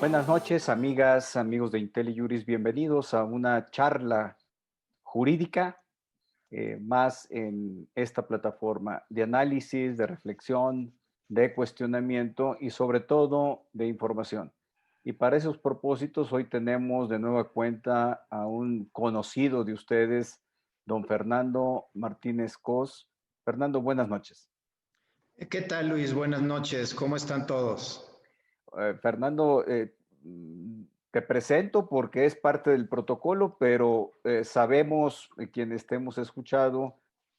Buenas noches, amigas, amigos de IntelliJuris. Bienvenidos a una charla jurídica más en esta plataforma de análisis, de reflexión, de cuestionamiento y sobre todo de información. Y para esos propósitos hoy tenemos de nueva cuenta a un conocido de ustedes, don Fernando Martínez Cos. Fernando, buenas noches. ¿Qué tal, Luis? Buenas noches. ¿Cómo están todos? Fernando, te presento porque es parte del protocolo, pero sabemos, quienes te hemos escuchado,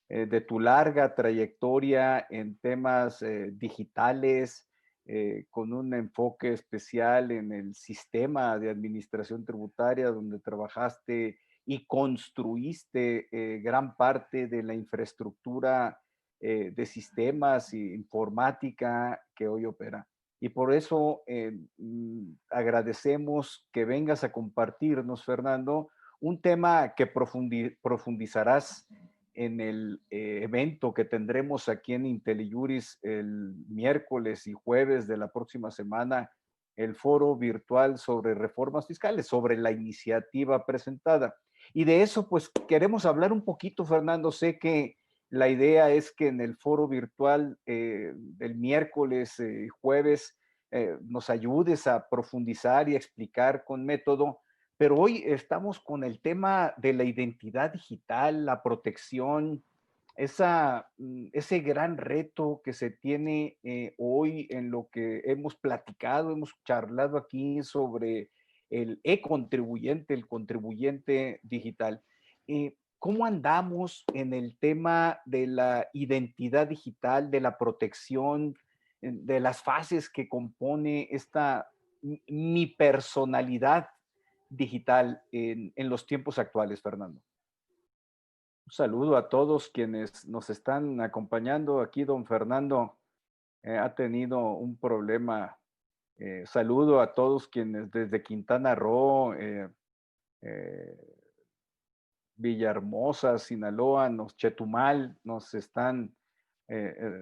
de tu larga trayectoria en temas digitales, con un enfoque especial en el sistema de administración tributaria, donde trabajaste y construiste gran parte de la infraestructura de sistemas e informática que hoy opera. Y por eso agradecemos que vengas a compartirnos, Fernando, un tema que profundizarás en el evento que tendremos aquí en IntelliJuris el miércoles y jueves de la próxima semana, el foro virtual sobre reformas fiscales, sobre la iniciativa presentada. Y de eso, pues, queremos hablar un poquito, Fernando. Sé que la idea es que en el foro virtual del miércoles y jueves nos ayudes a profundizar y a explicar con método, pero hoy estamos con el tema de la identidad digital, la protección, ese gran reto que se tiene hoy en lo que hemos platicado, hemos charlado aquí sobre el e-contribuyente, el contribuyente digital. ¿Cómo andamos en el tema de la identidad digital, de la protección, de las fases que compone esta mi personalidad digital en los tiempos actuales, Fernando? Un saludo a todos quienes nos están acompañando. Aquí don Fernando ha tenido un problema. Saludo a todos quienes desde Quintana Roo, eh, Villahermosa, Sinaloa, Chetumal, nos están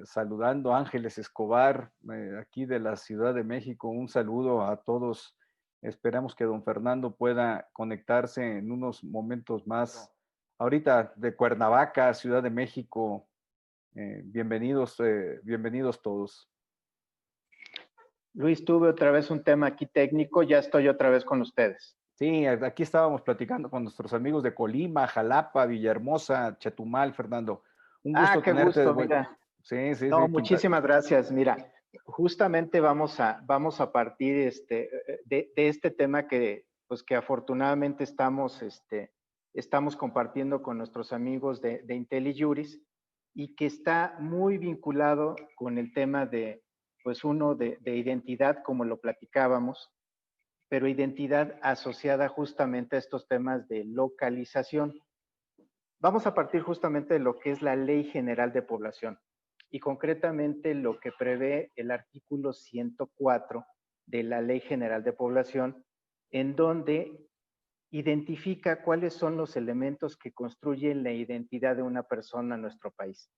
saludando. Ángeles Escobar, aquí de la Ciudad de México, un saludo a todos. Esperamos que don Fernando pueda conectarse en unos momentos más. Ahorita de Cuernavaca, Ciudad de México, bienvenidos todos. Luis, tuve otra vez un tema aquí técnico, ya estoy otra vez con ustedes. Sí, aquí estábamos platicando con nuestros amigos de Colima, Jalapa, Villahermosa, Chetumal, Fernando. Un gusto Qué tenerte de gusto, vuelta. mira. Sí, sí, No, sí, muchísimas gracias. Mira, justamente vamos a partir de este tema que, pues que afortunadamente estamos compartiendo con nuestros amigos de IntelliJuris y que está muy vinculado con el tema de, pues uno de identidad, como lo platicábamos, pero identidad asociada justamente a estos temas de localización. Vamos a partir justamente de lo que es la Ley General de Población y concretamente lo que prevé el artículo 104 de la Ley General de Población, en donde identifica cuáles son los elementos que construyen la identidad de una persona en nuestro país.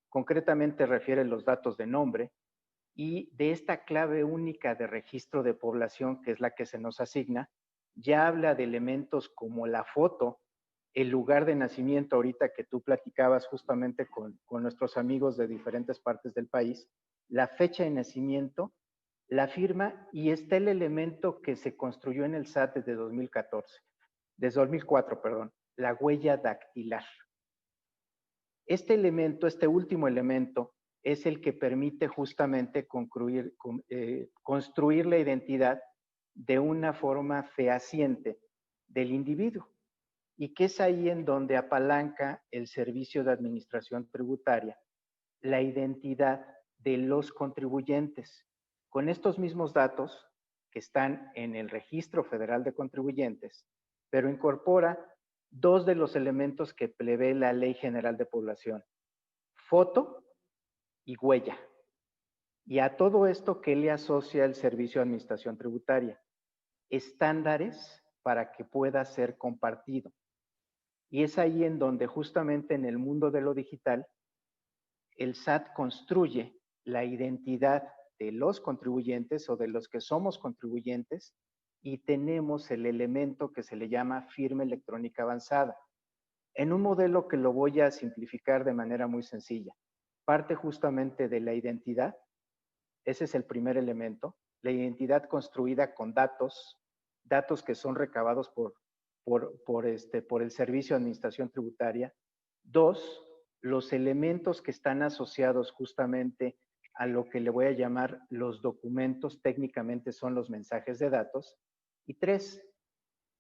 Concretamente refiere los datos de nombre y de esta clave única de registro de población, que es la que se nos asigna, ya habla de elementos como la foto, el lugar de nacimiento, ahorita que tú platicabas justamente con nuestros amigos de diferentes partes del país, la fecha de nacimiento, la firma y está el elemento que se construyó en el SAT desde 2014, desde 2004, perdón, la huella dactilar. Este elemento, este último elemento, es el que permite justamente construir la identidad de una forma fehaciente del individuo y que es ahí en donde apalanca el Servicio de Administración Tributaria la identidad de los contribuyentes. Con estos mismos datos que están en el Registro Federal de Contribuyentes, pero incorpora dos de los elementos que prevé la Ley General de Población: foto y huella. Y a todo esto, ¿qué le asocia el Servicio de Administración Tributaria? Estándares para que pueda ser compartido. Y es ahí en donde justamente en el mundo de lo digital, el SAT construye la identidad de los contribuyentes o de los que somos contribuyentes y tenemos el elemento que se le llama firma electrónica avanzada. En un modelo que lo voy a simplificar de manera muy sencilla. Parte justamente de la identidad, ese es el primer elemento, la identidad construida con datos, datos que son recabados por el Servicio de Administración Tributaria. Dos, los elementos que están asociados justamente a lo que le voy a llamar los documentos, técnicamente son los mensajes de datos. Y tres,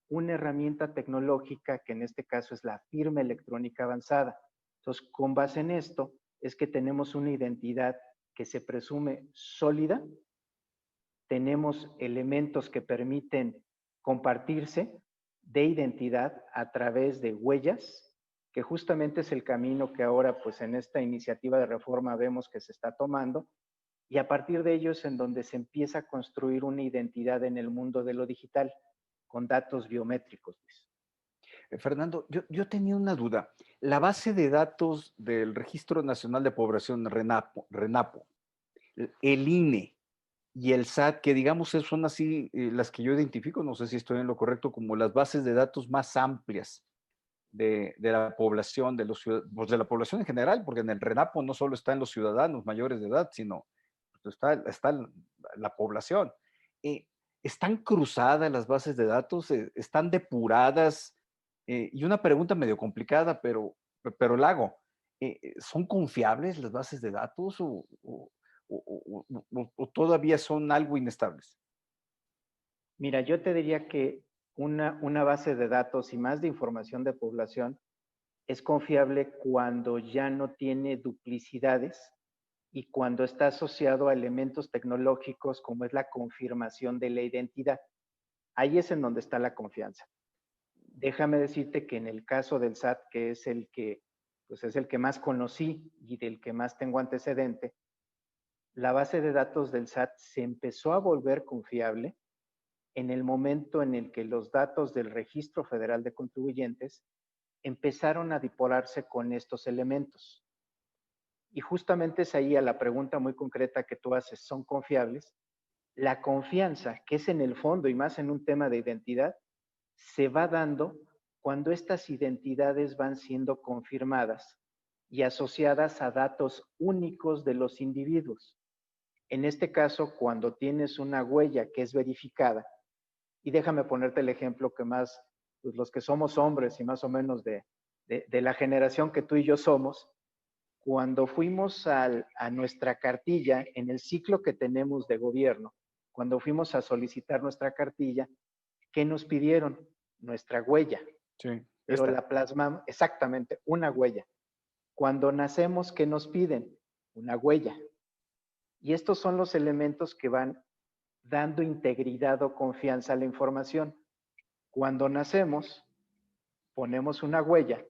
una herramienta tecnológica que en este caso es la firma electrónica avanzada. Entonces, con base en esto, es que tenemos una identidad que se presume sólida, tenemos elementos que permiten compartirse de identidad a través de huellas, que justamente es el camino que ahora, pues en esta iniciativa de reforma vemos que se está tomando, y a partir de ello es en donde se empieza a construir una identidad en el mundo de lo digital, con datos biométricos. Fernando, yo tenía una duda. La base de datos del Registro Nacional de Población, RENAPO, el INE y el SAT, que digamos son así las que yo identifico, no sé si estoy en lo correcto, como las bases de datos más amplias de la población, pues de la población en general, porque en el RENAPO no solo están los ciudadanos mayores de edad, sino pues está la población. ¿Están cruzadas las bases de datos? ¿Están depuradas? Y una pregunta medio complicada, pero la hago. ¿Son confiables las bases de datos o todavía son algo inestables? Mira, yo te diría que una base de datos y más de información de población es confiable cuando ya no tiene duplicidades y cuando está asociado a elementos tecnológicos como es la confirmación de la identidad. Ahí es en donde está la confianza. Déjame decirte que en el caso del SAT, que es el que, pues es el que más conocí y del que más tengo antecedente, la base de datos del SAT se empezó a volver confiable en el momento en el que los datos del Registro Federal de Contribuyentes empezaron a depurarse con estos elementos. Y justamente es ahí a la pregunta muy concreta que tú haces, ¿son confiables? La confianza, que es en el fondo y más en un tema de identidad, se va dando cuando estas identidades van siendo confirmadas y asociadas a datos únicos de los individuos. En este caso, cuando tienes una huella que es verificada, y déjame ponerte el ejemplo que más, pues los que somos hombres y más o menos de la generación que tú y yo somos, cuando fuimos a nuestra cartilla, en el ciclo que tenemos de gobierno, cuando fuimos a solicitar nuestra cartilla, ¿qué nos pidieron? Nuestra huella. Sí, Pero la plasmamos, exactamente, una huella. Cuando nacemos, ¿qué nos piden? Una huella. Y estos son los elementos que van dando integridad o confianza a la información. Cuando nacemos, ponemos una huella,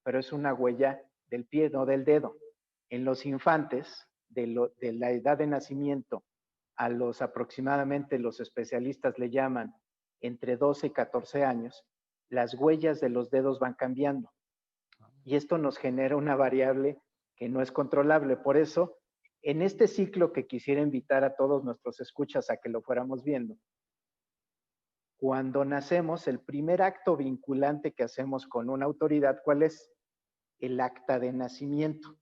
pero es una huella del pie, no del dedo. En los infantes, de la edad de nacimiento a los aproximadamente, los especialistas le llaman entre 12 y 14 años, las huellas de los dedos van cambiando. Y esto nos genera una variable que no es controlable. Por eso, en este ciclo que quisiera invitar a todos nuestros escuchas a que lo fuéramos viendo, cuando nacemos, el primer acto vinculante que hacemos con una autoridad, ¿cuál es? El acta de nacimiento.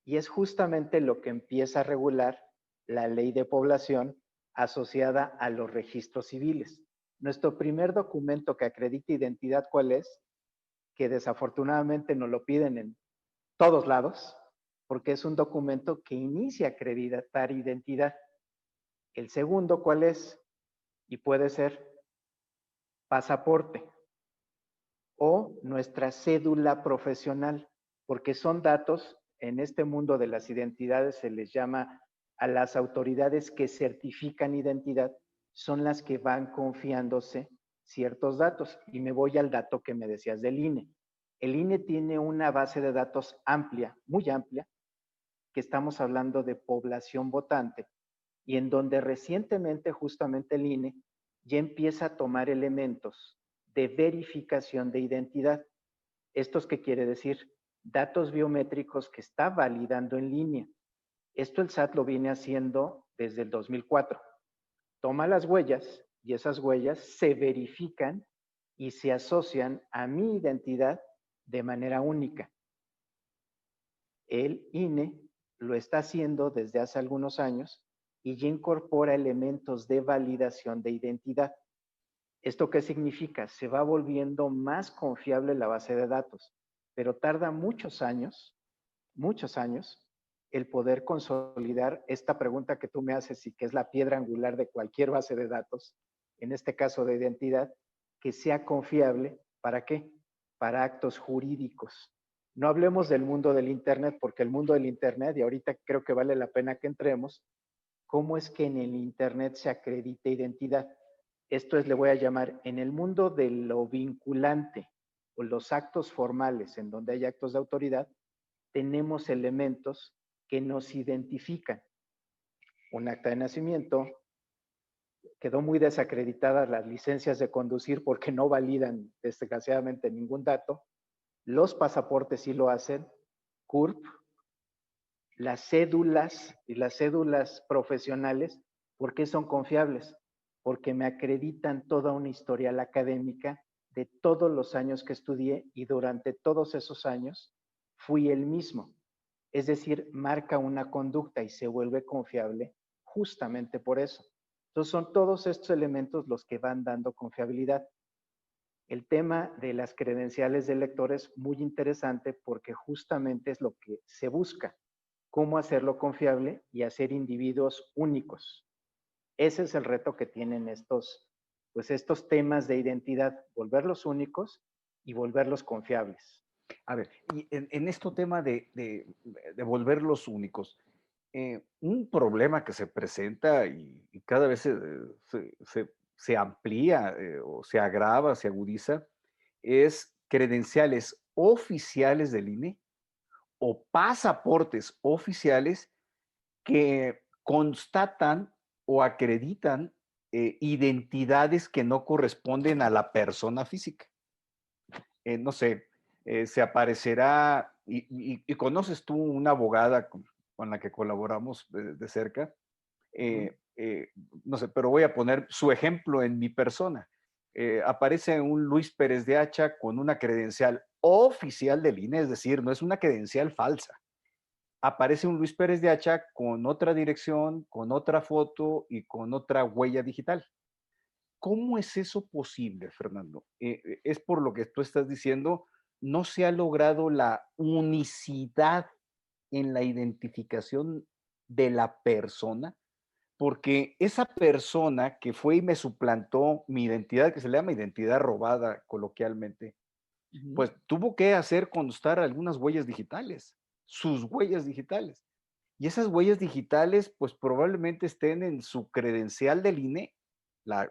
Y es justamente lo que empieza a regular la ley de población asociada a los registros civiles. Nuestro primer documento que acredita identidad, ¿cuál es? Que desafortunadamente nos lo piden en todos lados, porque es un documento que inicia a acreditar identidad. El segundo, ¿cuál es? Y puede ser pasaporte o nuestra cédula profesional, porque son datos, en este mundo de las identidades se les llama a las autoridades que certifican identidad, son las que van confiándose ciertos datos. Y me voy al dato que me decías del INE. El INE tiene una base de datos amplia, muy amplia, que estamos hablando de población votante, y en donde recientemente justamente el INE ya empieza a tomar elementos de verificación de identidad. ¿Estos qué quiere decir? Datos biométricos que está validando en línea. Esto el SAT lo viene haciendo desde el 2004. Toma las huellas y esas huellas se verifican y se asocian a mi identidad de manera única. El INE lo está haciendo desde hace algunos años y ya incorpora elementos de validación de identidad. ¿Esto qué significa? Se va volviendo más confiable la base de datos, pero tarda muchos años, el poder consolidar esta pregunta que tú me haces y que es la piedra angular de cualquier base de datos, en este caso de identidad, que sea confiable. ¿Para qué? Para actos jurídicos. No hablemos del mundo del Internet, porque el mundo del Internet, y ahorita creo que vale la pena que entremos, ¿cómo es que en el Internet se acredita identidad? Esto es, le voy a llamar, en el mundo de lo vinculante o los actos formales, en donde hay actos de autoridad, tenemos elementos que nos identifican. Un acta de nacimiento, quedó muy desacreditadas las licencias de conducir porque no validan desgraciadamente ningún dato. Los pasaportes sí lo hacen, CURP, las cédulas y las cédulas profesionales, ¿por qué son confiables? Porque me acreditan toda una historial académica de todos los años que estudié y durante todos esos años fui el mismo. Es decir, marca una conducta y se vuelve confiable justamente por eso. Entonces son todos estos elementos los que van dando confiabilidad. El tema de las credenciales de lector es muy interesante porque justamente es lo que se busca, cómo hacerlo confiable y hacer individuos únicos. Ese es el reto que tienen estos temas de identidad, volverlos únicos y volverlos confiables. A ver, y en este tema de volverlos únicos, un problema que se presenta y cada vez se amplía o se agrava, se agudiza, es credenciales oficiales del INE o pasaportes oficiales que constatan o acreditan identidades que no corresponden a la persona física. No sé, se aparecerá, y conoces tú una abogada con la que colaboramos de cerca, no sé, pero voy a poner su ejemplo en mi persona. Aparece un Luis Pérez de Hacha con una credencial oficial del INE, es decir, no es una credencial falsa. Aparece un Luis Pérez de Hacha con otra dirección, con otra foto y con otra huella digital. ¿Cómo es eso posible, Fernando? Es por lo que tú estás diciendo, no se ha logrado la unicidad en la identificación de la persona, porque esa persona que fue y me suplantó mi identidad, que se le llama identidad robada coloquialmente, pues tuvo que hacer constar algunas huellas digitales, sus huellas digitales. Y esas huellas digitales, pues probablemente estén en su credencial del INE, la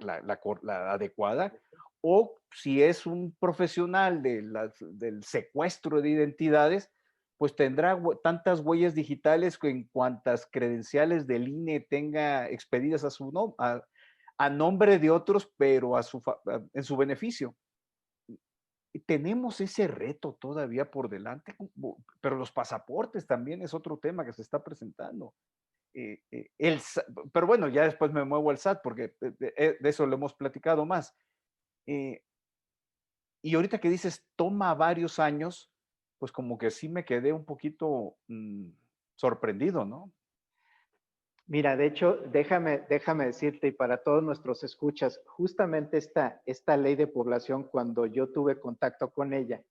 adecuada, o si es un profesional del secuestro de identidades, pues tendrá tantas huellas digitales que en cuantas credenciales del INE tenga expedidas a nombre de otros, pero en su beneficio. Tenemos ese reto todavía por delante, pero los pasaportes también es otro tema que se está presentando. Pero bueno, ya después me muevo al SAT porque de eso lo hemos platicado más. Eh, y ahorita que dices, toma varios años, pues como que sí me quedé un poquito sorprendido, ¿no? Mira, de hecho, déjame decirte, y para todos nuestros escuchas, justamente esta ley de población, cuando yo tuve contacto con ella,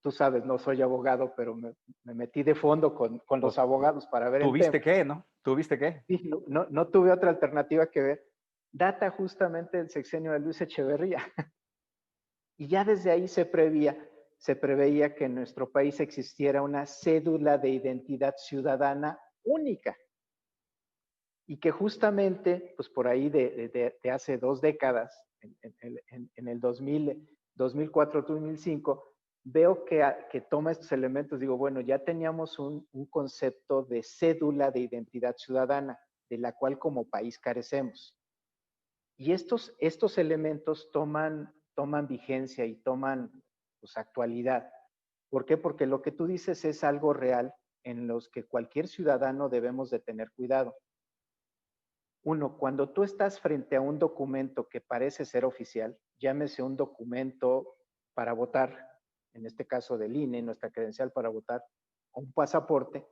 tú sabes, no soy abogado, pero me metí de fondo con los Pues, abogados para ver el tema. ¿tuviste qué, no? ¿Tuviste qué? Sí, no tuve otra alternativa que ver. Data justamente del sexenio de Luis Echeverría. Y ya desde ahí se preveía que en nuestro país existiera una cédula de identidad ciudadana única. Y que justamente, pues por ahí de hace 2 décadas, en el 2004-2005, veo que toma estos elementos. Digo, bueno, ya teníamos un concepto de cédula de identidad ciudadana, de la cual como país carecemos. Y estos elementos toman vigencia y toman pues, actualidad. ¿Por qué? Porque lo que tú dices es algo real en los que cualquier ciudadano debemos de tener cuidado. Uno, cuando tú estás frente a un documento que parece ser oficial, llámese un documento para votar, en este caso del INE, nuestra credencial para votar, o un pasaporte,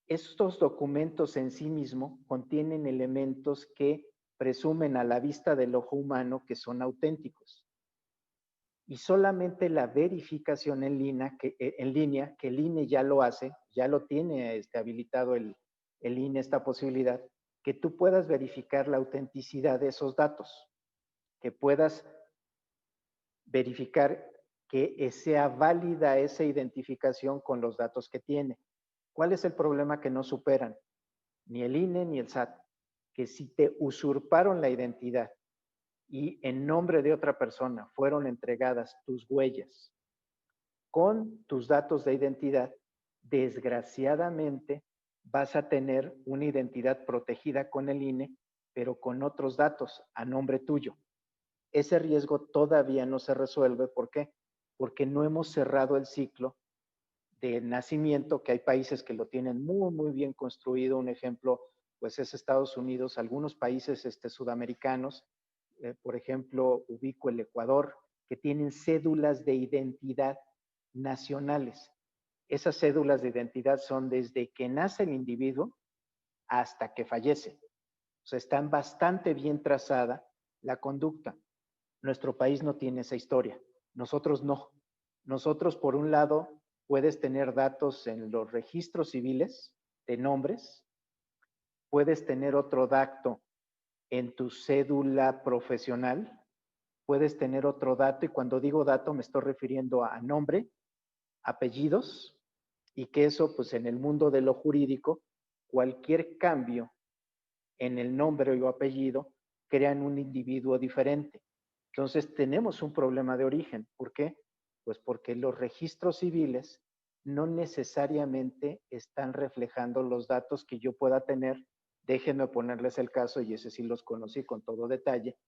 estos documentos en sí mismos contienen elementos que presumen a la vista del ojo humano que son auténticos. Y solamente la verificación en línea, que el INE ya lo hace, ya lo tiene habilitado el INE esta posibilidad, que tú puedas verificar la autenticidad de esos datos, que puedas verificar que sea válida esa identificación con los datos que tiene. ¿Cuál es el problema que no superan? Ni el INE ni el SAT, que si te usurparon la identidad y en nombre de otra persona fueron entregadas tus huellas con tus datos de identidad, desgraciadamente vas a tener una identidad protegida con el INE, pero con otros datos a nombre tuyo. Ese riesgo todavía no se resuelve. ¿Por qué? Porque no hemos cerrado el ciclo de nacimiento, que hay países que lo tienen muy, muy bien construido. Un ejemplo, pues es Estados Unidos, algunos países sudamericanos, por ejemplo, ubico el Ecuador, que tienen cédulas de identidad nacionales. Esas cédulas de identidad son desde que nace el individuo hasta que fallece. O sea, están bastante bien trazada la conducta. Nuestro país no tiene esa historia. Nosotros no. Nosotros, por un lado, puedes tener datos en los registros civiles de nombres, puedes tener otro dato en tu cédula profesional, puedes tener otro dato, y cuando digo dato me estoy refiriendo a nombre, apellidos, y que eso, pues en el mundo de lo jurídico, cualquier cambio en el nombre o apellido crean un individuo diferente. Entonces tenemos un problema de origen. ¿Por qué? Pues porque los registros civiles no necesariamente están reflejando los datos que yo pueda tener. Déjenme ponerles el caso, y ese sí los conocí con todo detalle.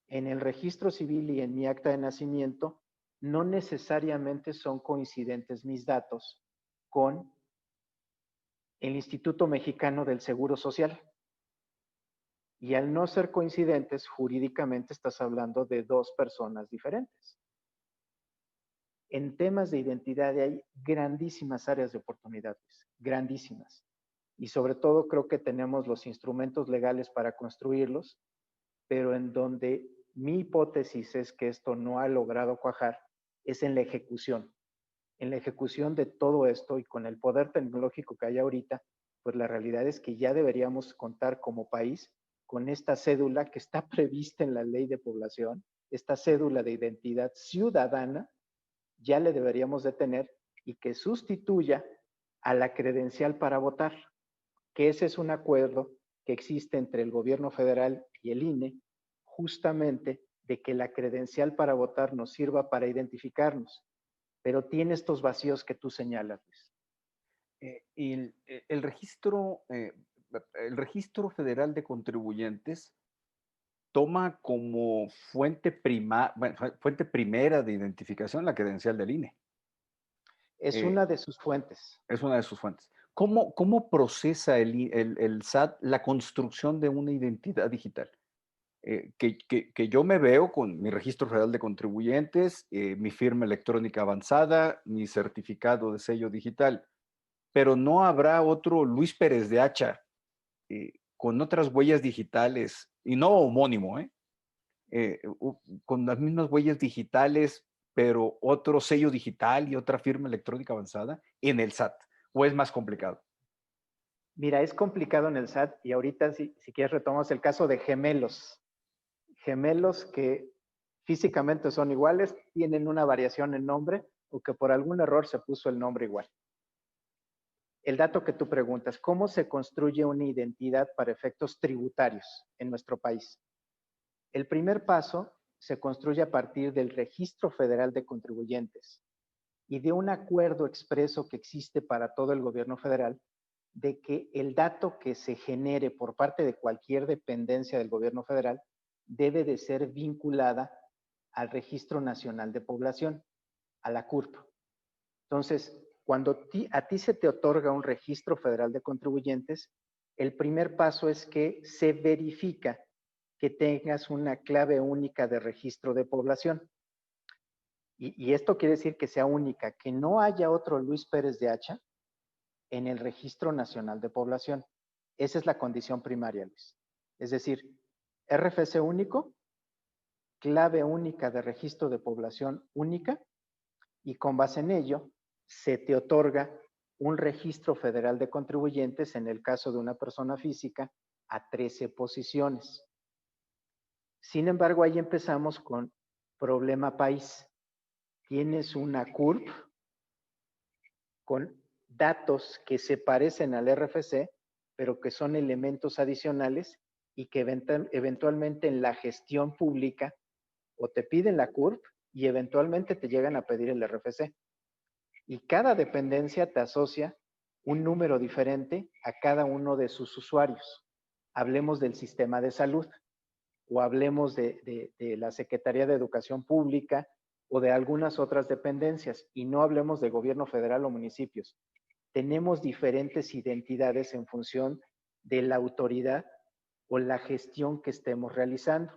En el registro civil y en mi acta de nacimiento, no necesariamente son coincidentes mis datos con el Instituto Mexicano del Seguro Social. Y al no ser coincidentes, jurídicamente estás hablando de dos personas diferentes. En temas de identidad hay grandísimas áreas de oportunidades, grandísimas. Y sobre todo creo que tenemos los instrumentos legales para construirlos, pero en donde mi hipótesis es que esto no ha logrado cuajar es en la ejecución. En la ejecución de todo esto, y con el poder tecnológico que hay ahorita, pues la realidad es que ya deberíamos contar como país con esta cédula que está prevista en la ley de población, esta cédula de identidad ciudadana, ya le deberíamos de tener, y que sustituya a la credencial para votar, que ese es un acuerdo que existe entre el gobierno federal y el INE, justamente de que la credencial para votar nos sirva para identificarnos, pero tiene estos vacíos que tú señalas, Luis. Y el registro federal de contribuyentes toma como fuente primera de identificación la credencial del INE. Es una de sus fuentes. Es una de sus fuentes. ¿Cómo procesa el SAT la construcción de una identidad digital? Que yo me veo con mi registro federal de contribuyentes, mi firma electrónica avanzada, mi certificado de sello digital, pero no habrá otro Luis Pérez de Hacha con otras huellas digitales, y no homónimo, con las mismas huellas digitales, pero otro sello digital y otra firma electrónica avanzada en el SAT, o es más complicado. Mira, es complicado en el SAT, y ahorita si quieres retomamos el caso de gemelos. Gemelos que físicamente son iguales, tienen una variación en nombre, o que por algún error se puso el nombre igual. El dato que tú preguntas, ¿cómo se construye una identidad para efectos tributarios en nuestro país? El primer paso se construye a partir del Registro Federal de Contribuyentes y de un acuerdo expreso que existe para todo el gobierno federal, de que el dato que se genere por parte de cualquier dependencia del gobierno federal debe de ser vinculada al Registro Nacional de Población, a la CURP. Entonces, cuando a ti se te otorga un registro federal de contribuyentes, el primer paso es que se verifica que tengas una clave única de registro de población. Y esto quiere decir que sea única, que no haya otro Luis Pérez de Hacha en el Registro Nacional de Población. Esa es la condición primaria, Luis. Es decir, RFC único, clave única de registro de población única, y con base en ello se te otorga un registro federal de contribuyentes, en el caso de una persona física, a 13 posiciones. Sin embargo, ahí empezamos con problema país. Tienes una CURP con datos que se parecen al RFC, pero que son elementos adicionales y que eventualmente en la gestión pública o te piden la CURP y eventualmente te llegan a pedir el RFC. Y cada dependencia te asocia un número diferente a cada uno de sus usuarios. Hablemos del sistema de salud o hablemos de la Secretaría de Educación Pública o de algunas otras dependencias, y no hablemos de gobierno federal o municipios. Tenemos diferentes identidades en función de la autoridad o la gestión que estemos realizando.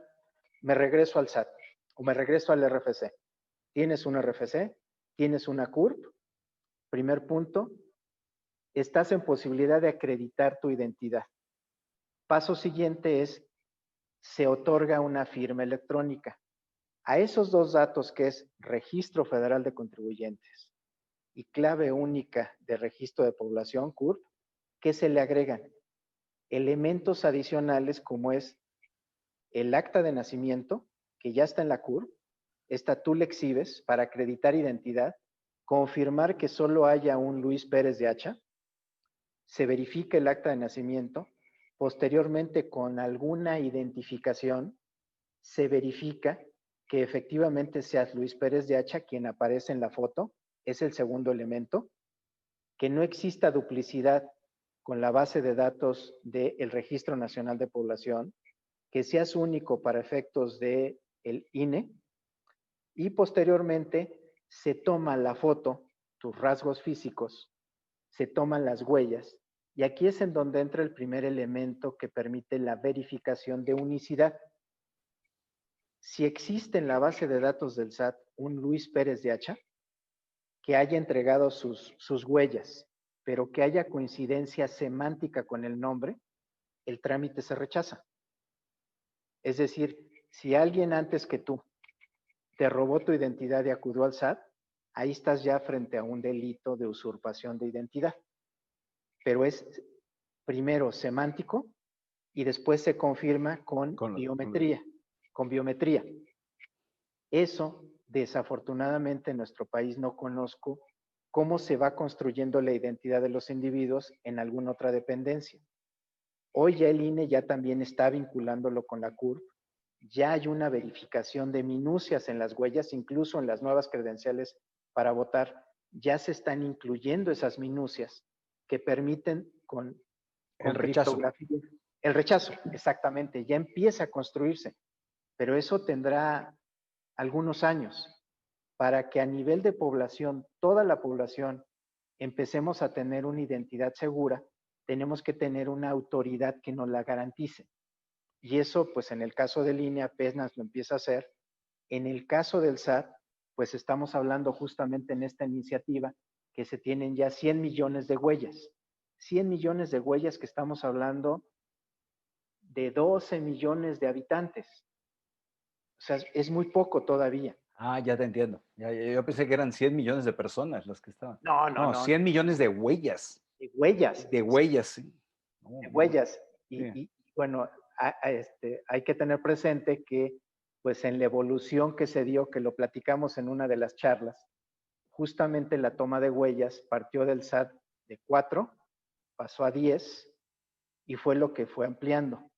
Me regreso al SAT o me regreso al RFC. ¿Tienes un RFC? ¿Tienes una CURP? Primer punto, estás en posibilidad de acreditar tu identidad. Paso siguiente es, se otorga una firma electrónica. A esos dos datos, que es Registro Federal de Contribuyentes y clave única de registro de población, CURP, ¿qué se le agregan? Elementos adicionales como es el acta de nacimiento, que ya está en la CURP, esta tú la exhibes para acreditar identidad, confirmar que solo haya un Luis Pérez de Hacha, se verifica el acta de nacimiento, posteriormente con alguna identificación se verifica que efectivamente seas Luis Pérez de Hacha quien aparece en la foto, es el segundo elemento, que no exista duplicidad con la base de datos del Registro Nacional de Población, que seas único para efectos del INE, y posteriormente se toma la foto, tus rasgos físicos, se toman las huellas, y aquí es en donde entra el primer elemento que permite la verificación de unicidad. Si existe en la base de datos del SAT un Luis Pérez de Hacha que haya entregado sus huellas, pero que haya coincidencia semántica con el nombre, el trámite se rechaza. Es decir, si alguien antes que tú te robó tu identidad y acudió al SAT, ahí estás ya frente a un delito de usurpación de identidad. Pero es primero semántico y después se confirma con biometría. Eso, desafortunadamente, en nuestro país no conozco cómo se va construyendo la identidad de los individuos en alguna otra dependencia. Hoy ya el INE ya también está vinculándolo con la CURP, ya hay una verificación de minucias en las huellas, incluso en las nuevas credenciales para votar, ya se están incluyendo esas minucias que permiten con el rechazo. El rechazo, exactamente, ya empieza a construirse, pero eso tendrá algunos años para que a nivel de población, toda la población, empecemos a tener una identidad segura. Tenemos que tener una autoridad que nos la garantice. Y eso, pues en el caso de INE apenas lo empieza a hacer. En el caso del SAT, pues estamos hablando justamente en esta iniciativa que se tienen ya 100 millones de huellas. 100 millones de huellas, que estamos hablando de 12 millones de habitantes. O sea, es muy poco todavía. Ah, ya te entiendo. Yo pensé que eran 100 millones de personas las que estaban. No. 100 millones de huellas. De huellas. De huellas, sí. De huellas. Sí. Y bueno, hay que tener presente que, pues en la evolución que se dio, que lo platicamos en una de las charlas, justamente la toma de huellas partió del SAT de 4, pasó a 10 y fue lo que fue ampliando.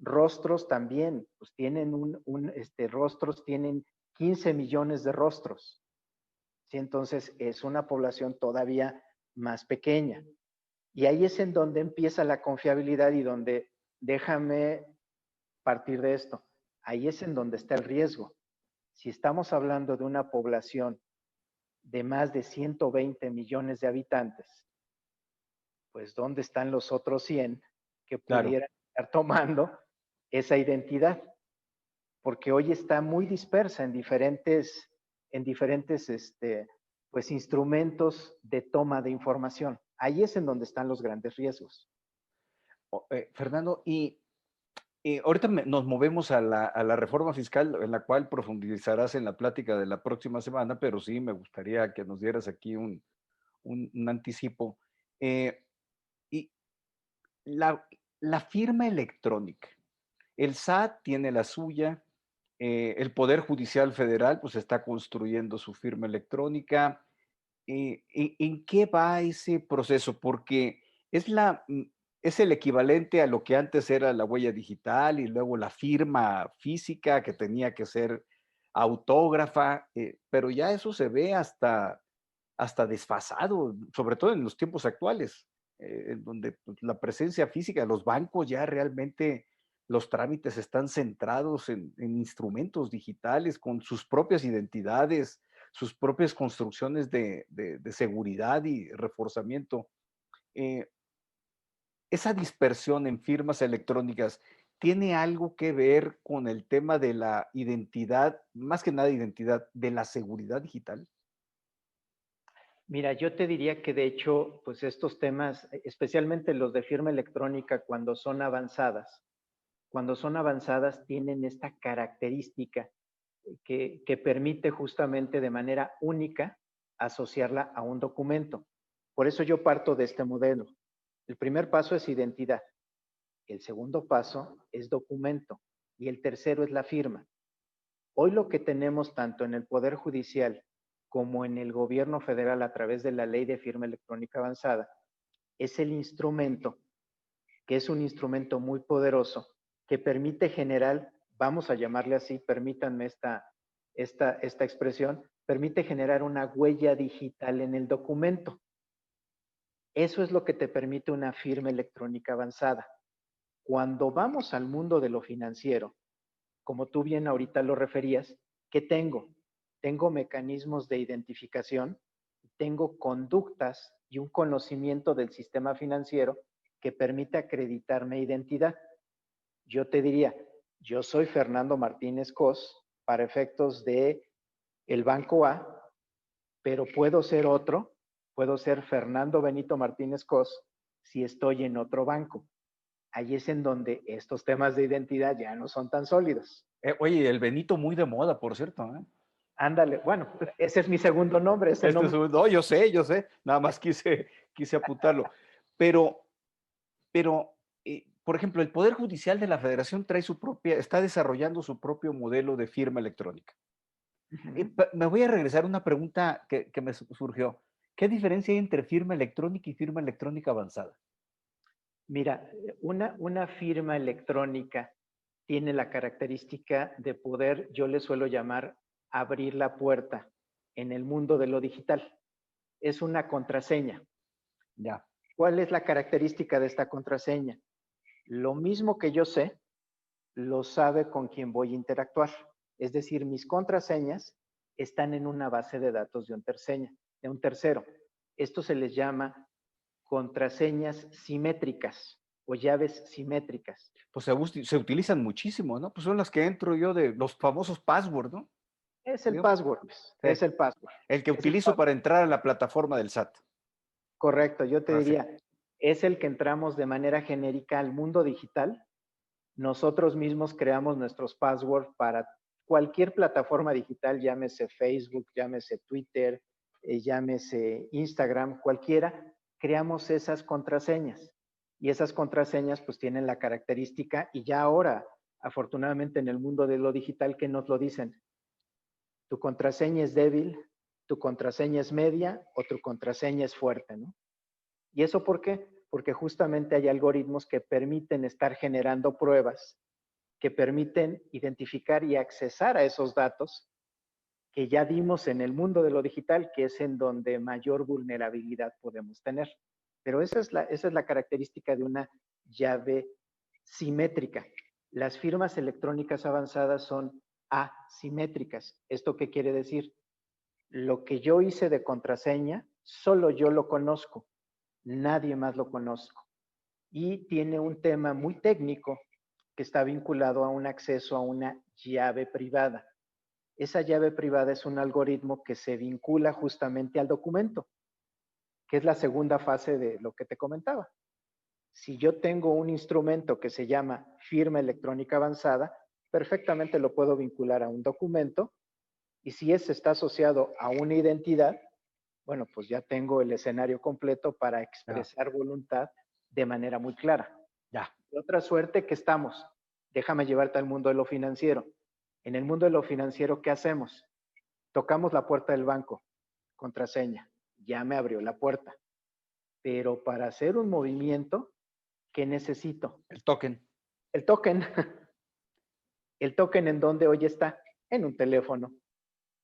Rostros también, pues tienen rostros tienen 15 millones de rostros. ¿Sí? Entonces es una población todavía más pequeña. Y ahí es en donde empieza la confiabilidad y donde, déjame partir de esto, ahí es en donde está el riesgo. Si estamos hablando de una población de más de 120 millones de habitantes, pues ¿dónde están los otros 100 que Claro. pudieran estar tomando esa identidad, porque hoy está muy dispersa en diferentes pues, instrumentos de toma de información. Ahí es en donde están los grandes riesgos. Fernando, y ahorita nos movemos a la reforma fiscal, en la cual profundizarás en la plática de la próxima semana, pero sí me gustaría que nos dieras aquí un anticipo. Y la firma electrónica. El SAT tiene la suya, el Poder Judicial Federal pues está construyendo su firma electrónica. ¿En qué va ese proceso? Porque es, es el equivalente a lo que antes era la huella digital y luego la firma física que tenía que ser autógrafa, pero ya eso se ve hasta desfasado, sobre todo en los tiempos actuales, en donde pues, la presencia física de los bancos ya realmente los trámites están centrados en instrumentos digitales con sus propias identidades, sus propias construcciones de seguridad y reforzamiento. Eh, esa dispersión en firmas electrónicas tiene algo que ver con el tema de la identidad, más que nada identidad, de la seguridad digital. Mira, yo te diría que de hecho, pues estos temas, especialmente los de firma electrónica, cuando son avanzadas tienen esta característica que permite justamente de manera única asociarla a un documento. Por eso yo parto de este modelo. El primer paso es identidad, el segundo paso es documento y el tercero es la firma. Hoy lo que tenemos tanto en el Poder Judicial como en el gobierno federal a través de la Ley de Firma Electrónica Avanzada es el instrumento, que es un instrumento muy poderoso, que permite generar, vamos a llamarle así, permítanme esta expresión, permite generar una huella digital en el documento. Eso es lo que te permite una firma electrónica avanzada. Cuando vamos al mundo de lo financiero, como tú bien ahorita lo referías, ¿qué tengo? Tengo mecanismos de identificación, tengo conductas y un conocimiento del sistema financiero que permite acreditarme identidad. Yo te diría, yo soy Fernando Martínez Cos para efectos de el Banco A, pero puedo ser Fernando Benito Martínez Cos si estoy en otro banco. Ahí es en donde estos temas de identidad ya no son tan sólidos. Oye, el Benito muy de moda, por cierto, ¿eh? Ándale, bueno, ese es mi segundo nombre, ese Este es nombre. no, yo sé, nada más quise apuntarlo. Pero, pero por ejemplo, el Poder Judicial de la Federación trae su propia, está desarrollando su propio modelo de firma electrónica. Me voy a regresar a una pregunta que me surgió. ¿Qué diferencia hay entre firma electrónica y firma electrónica avanzada? Mira, una firma electrónica tiene la característica de poder, yo le suelo llamar, abrir la puerta en el mundo de lo digital. Es una contraseña. Ya. ¿Cuál es la característica de esta contraseña? Lo mismo que yo sé, lo sabe con quien voy a interactuar. Es decir, mis contraseñas están en una base de datos de un tercero. Esto se les llama contraseñas simétricas o llaves simétricas. Pues se utilizan muchísimo, ¿no? Pues son las que entro yo de los famosos password, ¿no? Es el Digamos. password, Sí. es el password. El que Es el utilizo password. para entrar a la plataforma del SAT. Correcto, yo te Ah, sí. diría, es el que entramos de manera genérica al mundo digital. Nosotros mismos creamos nuestros passwords para cualquier plataforma digital, llámese Facebook, llámese Twitter, llámese Instagram, cualquiera, creamos esas contraseñas. Y esas contraseñas pues tienen la característica, y ya ahora, afortunadamente en el mundo de lo digital, que nos lo dicen, tu contraseña es débil, tu contraseña es media o tu contraseña es fuerte, ¿no? ¿Y eso por qué? Porque justamente hay algoritmos que permiten estar generando pruebas, que permiten identificar y accesar a esos datos que ya dimos en el mundo de lo digital, que es en donde mayor vulnerabilidad podemos tener. Pero esa es la característica de una llave simétrica. Las firmas electrónicas avanzadas son asimétricas. ¿Esto qué quiere decir? Lo que yo hice de contraseña, solo yo lo conozco, nadie más lo conozco. y tiene un tema muy técnico que está vinculado a un acceso a una llave privada. Esa llave privada es un algoritmo que se vincula justamente al documento, que es la segunda fase de lo que te comentaba. Si yo tengo un instrumento que se llama firma electrónica avanzada, perfectamente lo puedo vincular a un documento, y si ese está asociado a una identidad, bueno, pues ya tengo el escenario completo para Ya, expresar voluntad de manera muy clara. ya. De otra suerte que estamos, déjame llevarte al mundo de lo financiero. En el mundo de lo financiero, ¿qué hacemos? Tocamos la puerta del banco, contraseña, ya me abrió la puerta. Pero para hacer un movimiento, ¿qué necesito? El token. El token. ¿El token en dónde hoy está? En un teléfono.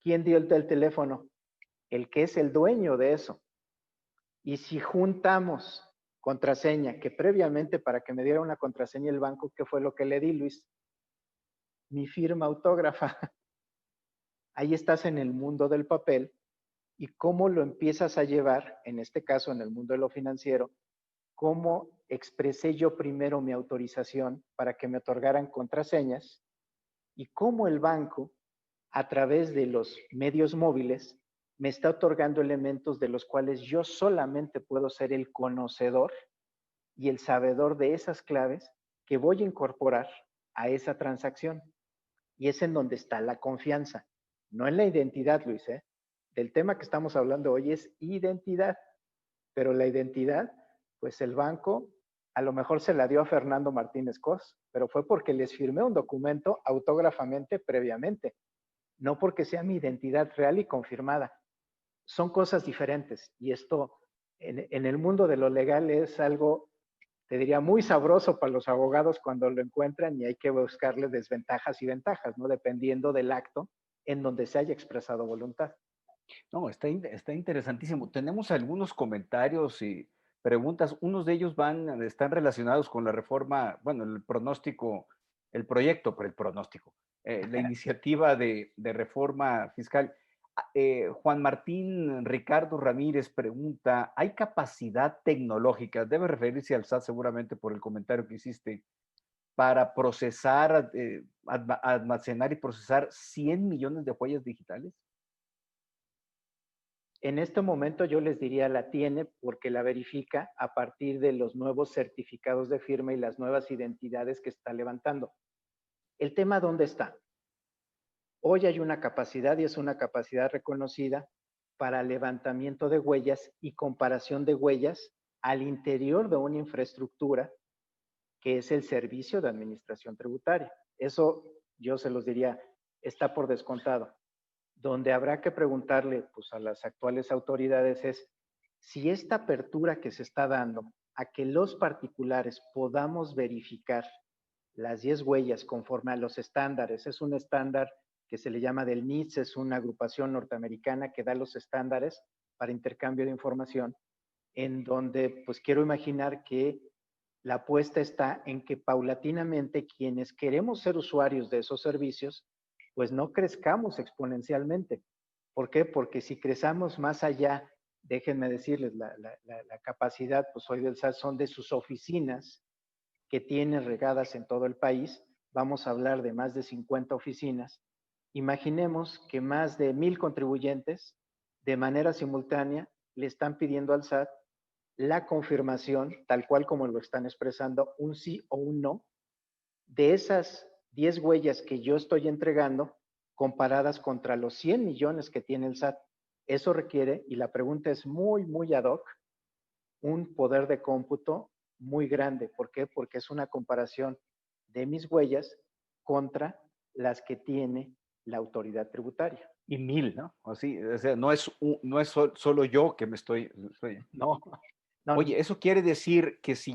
¿Quién dio el teléfono? El que es el dueño de eso. Y si juntamos contraseña, que previamente para que me diera una contraseña el banco, ¿qué fue lo que le di, Luis? Mi firma autógrafa. Ahí estás en el mundo del papel y cómo lo empiezas a llevar, en este caso en el mundo de lo financiero, cómo expresé yo primero mi autorización para que me otorgaran contraseñas y cómo el banco, a través de los medios móviles, me está otorgando elementos de los cuales yo solamente puedo ser el conocedor y el sabedor de esas claves que voy a incorporar a esa transacción. Y es en donde está la confianza, no en la identidad, Luis, ¿eh? Del tema que estamos hablando hoy es identidad, pero la identidad, pues el banco a lo mejor se la dio a Fernando Martínez Cos, pero fue porque les firmé un documento autógrafamente previamente, no porque sea mi identidad real y confirmada. Son cosas diferentes y esto en el mundo de lo legal es algo, te diría, muy sabroso para los abogados cuando lo encuentran y hay que buscarle desventajas y ventajas, ¿no? Dependiendo del acto en donde se haya expresado voluntad. No, está interesantísimo. Tenemos algunos comentarios y preguntas. Unos de ellos están relacionados con la reforma, bueno, el pronóstico, el proyecto, pero el pronóstico, la iniciativa de reforma fiscal. Juan Martín Ricardo Ramírez pregunta, ¿hay capacidad tecnológica? Debe referirse al SAT seguramente por el comentario que hiciste, para procesar, almacenar y procesar 100 millones de huellas digitales. En este momento yo les diría la tiene porque la verifica a partir de los nuevos certificados de firma y las nuevas identidades que está levantando. ¿El tema dónde está? Hoy hay una capacidad y es una capacidad reconocida para levantamiento de huellas y comparación de huellas al interior de una infraestructura que es el servicio de administración tributaria. Eso yo se los diría, está por descontado. Donde habrá que preguntarle pues, a las actuales autoridades es si esta apertura que se está dando a que los particulares podamos verificar las 10 huellas conforme a los estándares, es un estándar que se le llama del NIST, es una agrupación norteamericana que da los estándares para intercambio de información, en donde pues quiero imaginar que la apuesta está en que paulatinamente quienes queremos ser usuarios de esos servicios, pues no crezcamos exponencialmente. ¿Por qué? Porque si crezamos más allá, déjenme decirles, la capacidad, pues hoy del SAT son de sus oficinas que tienen regadas en todo el país. Vamos a hablar de más de 50 oficinas. Imaginemos que más de 1,000 contribuyentes de manera simultánea le están pidiendo al SAT la confirmación, tal cual como lo están expresando, un sí o un no, de esas 10 huellas que yo estoy entregando comparadas contra los 100 millones que tiene el SAT. Eso requiere, y la pregunta es muy, muy ad hoc, un poder de cómputo muy grande. ¿Por qué? Porque es una comparación de mis huellas contra las que tiene la autoridad tributaria. Y 1000, ¿no? Así, o sea, no es solo yo que no. No, Oye, eso quiere decir que si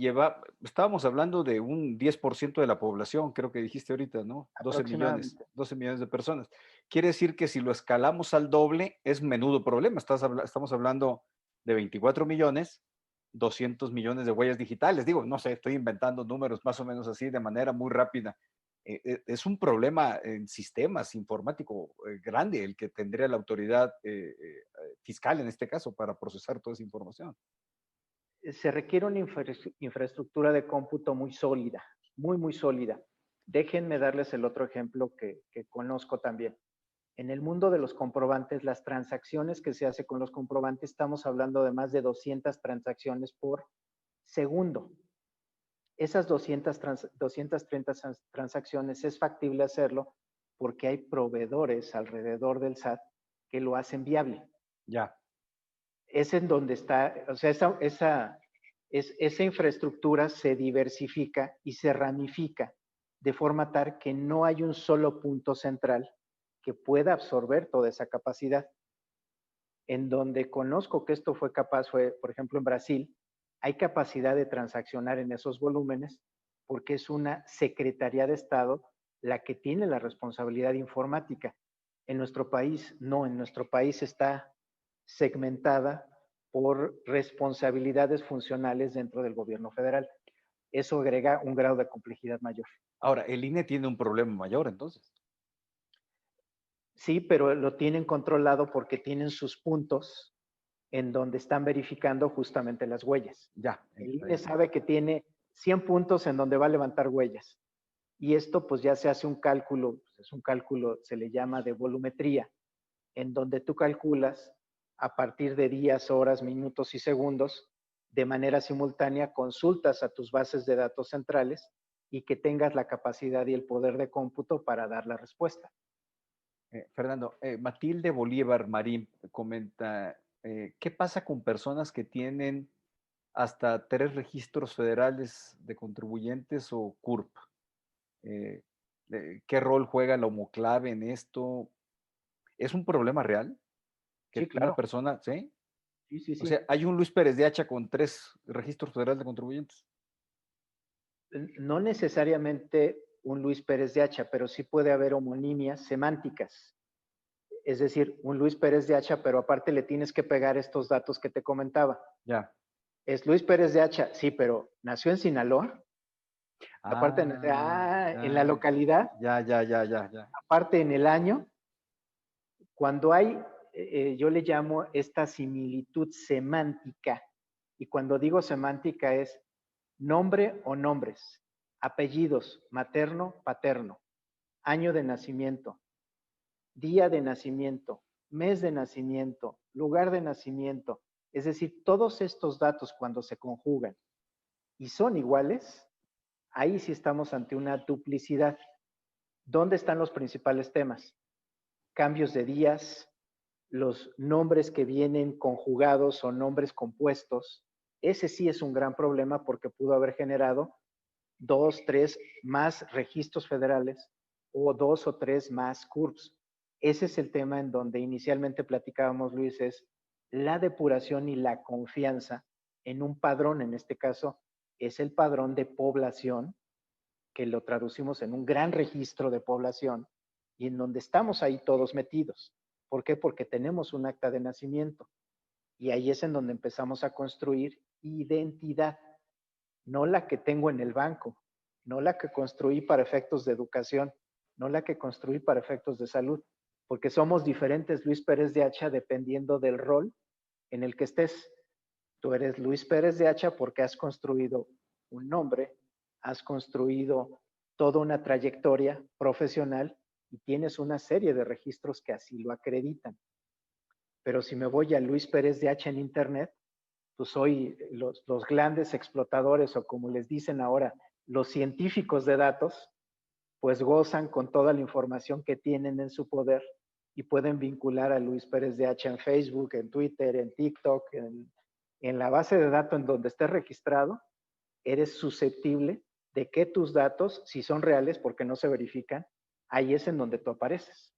estábamos hablando de un 10% de la población, creo que dijiste ahorita, ¿no? 12 millones, aproximadamente. 12 millones de personas. Quiere decir que si lo escalamos al doble, es menudo problema. Estamos hablando de 24 millones, 200 millones de huellas digitales. Digo, no sé, estoy inventando números más o menos así de manera muy rápida. Es un problema en sistemas informático grande el que tendría la autoridad fiscal en este caso para procesar toda esa información. se requiere una infraestructura de cómputo muy sólida, muy sólida. Déjenme darles el otro ejemplo que conozco también. En el mundo de los comprobantes, las transacciones que se hace con los comprobantes, estamos hablando de más de 200 transacciones por segundo. Esas 230 transacciones es factible hacerlo porque hay proveedores alrededor del SAT que lo hacen viable. Ya. Es en donde está, o sea, esa infraestructura se diversifica y se ramifica de forma tal que no hay un solo punto central que pueda absorber toda esa capacidad. En donde conozco que esto fue capaz fue, por ejemplo, en Brasil, hay capacidad de transaccionar en esos volúmenes porque es una Secretaría de Estado la que tiene la responsabilidad informática. En nuestro país, no, en nuestro país está segmentada por responsabilidades funcionales dentro del gobierno federal. Eso agrega un grado de complejidad mayor. Ahora, el INE tiene un problema mayor, entonces. Sí, pero lo tienen controlado porque tienen sus puntos en donde están verificando justamente las huellas. Ya. El INE sabe que tiene 100 puntos en donde va a levantar huellas. Y esto pues ya se hace un cálculo, pues, es un cálculo, se le llama de volumetría, en donde tú calculas a partir de días, horas, minutos y segundos, de manera simultánea, consultas a tus bases de datos centrales y que tengas la capacidad y el poder de cómputo para dar la respuesta. Fernando, Matilde Bolívar Marín comenta, ¿qué pasa con personas que tienen hasta 3 registros federales de contribuyentes o CURP? ¿Qué rol juega la homoclave en esto? ¿Es un problema real? Sí, Que una claro. persona, ¿sí? Sí, sí, O sea, sí. hay un Luis Pérez de Hacha con 3 registros federales de contribuyentes. No necesariamente un Luis Pérez de Hacha, pero sí puede haber homonimias semánticas. Es decir, un Luis Pérez de Hacha, pero aparte le tienes que pegar estos datos que te comentaba. Ya. Es Luis Pérez de Hacha, sí, pero nació en Sinaloa. Aparte, en la localidad, Ya. aparte en el año, cuando hay, yo le llamo esta similitud semántica, y cuando digo semántica es nombre o nombres, apellidos, materno, paterno, año de nacimiento, día de nacimiento, mes de nacimiento, lugar de nacimiento. Es decir, todos estos datos cuando se conjugan y son iguales, ahí sí estamos ante una duplicidad. ¿Dónde están los principales temas? Cambios de días, los nombres que vienen conjugados o nombres compuestos. Ese sí es un gran problema porque pudo haber generado 2, 3 más registros federales o 2 o 3 más CURPS. Ese es el tema en donde inicialmente platicábamos, Luis, es la depuración y la confianza en un padrón, en este caso es el padrón de población, que lo traducimos en un gran registro de población y en donde estamos ahí todos metidos. ¿Por qué? Porque tenemos un acta de nacimiento y ahí es en donde empezamos a construir identidad, no la que tengo en el banco, no la que construí para efectos de educación, no la que construí para efectos de salud, porque somos diferentes Luis Pérez de Hacha dependiendo del rol en el que estés. Tú eres Luis Pérez de Hacha porque has construido un nombre, has construido toda una trayectoria profesional y tienes una serie de registros que así lo acreditan. Pero si me voy a Luis Pérez de Hacha en Internet, pues hoy los grandes explotadores o como les dicen ahora, los científicos de datos, pues gozan con toda la información que tienen en su poder y pueden vincular a Luis Pérez de Hacha en Facebook, en Twitter, en TikTok, en la base de datos en donde estés registrado, eres susceptible de que tus datos, si son reales porque no se verifican, ahí es en donde tú apareces.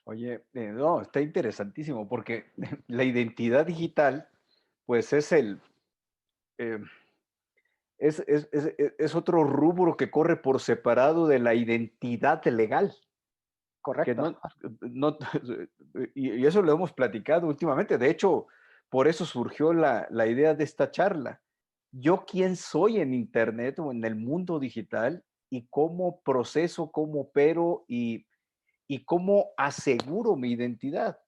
Oye, no, está interesantísimo porque la identidad digital, pues es el, eh, es otro rubro que corre por separado de la identidad legal, que Correcto. y eso lo hemos platicado últimamente. De hecho, por eso surgió la idea de esta charla. Yo quién soy en Internet o en el mundo digital y cómo proceso, cómo opero y cómo aseguro mi identidad.